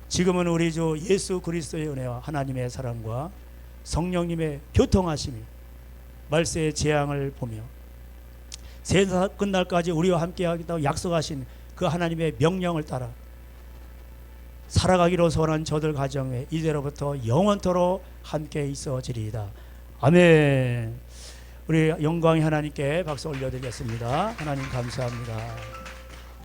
지금은 우리 주 예수 그리스도의 은혜와 하나님의 사랑과 성령님의 교통하심이 말세의 재앙을 보며 세상 끝날까지 우리와 함께하겠다고 약속하신 그 하나님의 명령을 따라 살아가기로 소원한 저들 가정에 이제로부터 영원토록 함께 있어지리이다. 아멘. 우리 영광의 하나님께 박수 올려드리겠습니다. 하나님 감사합니다.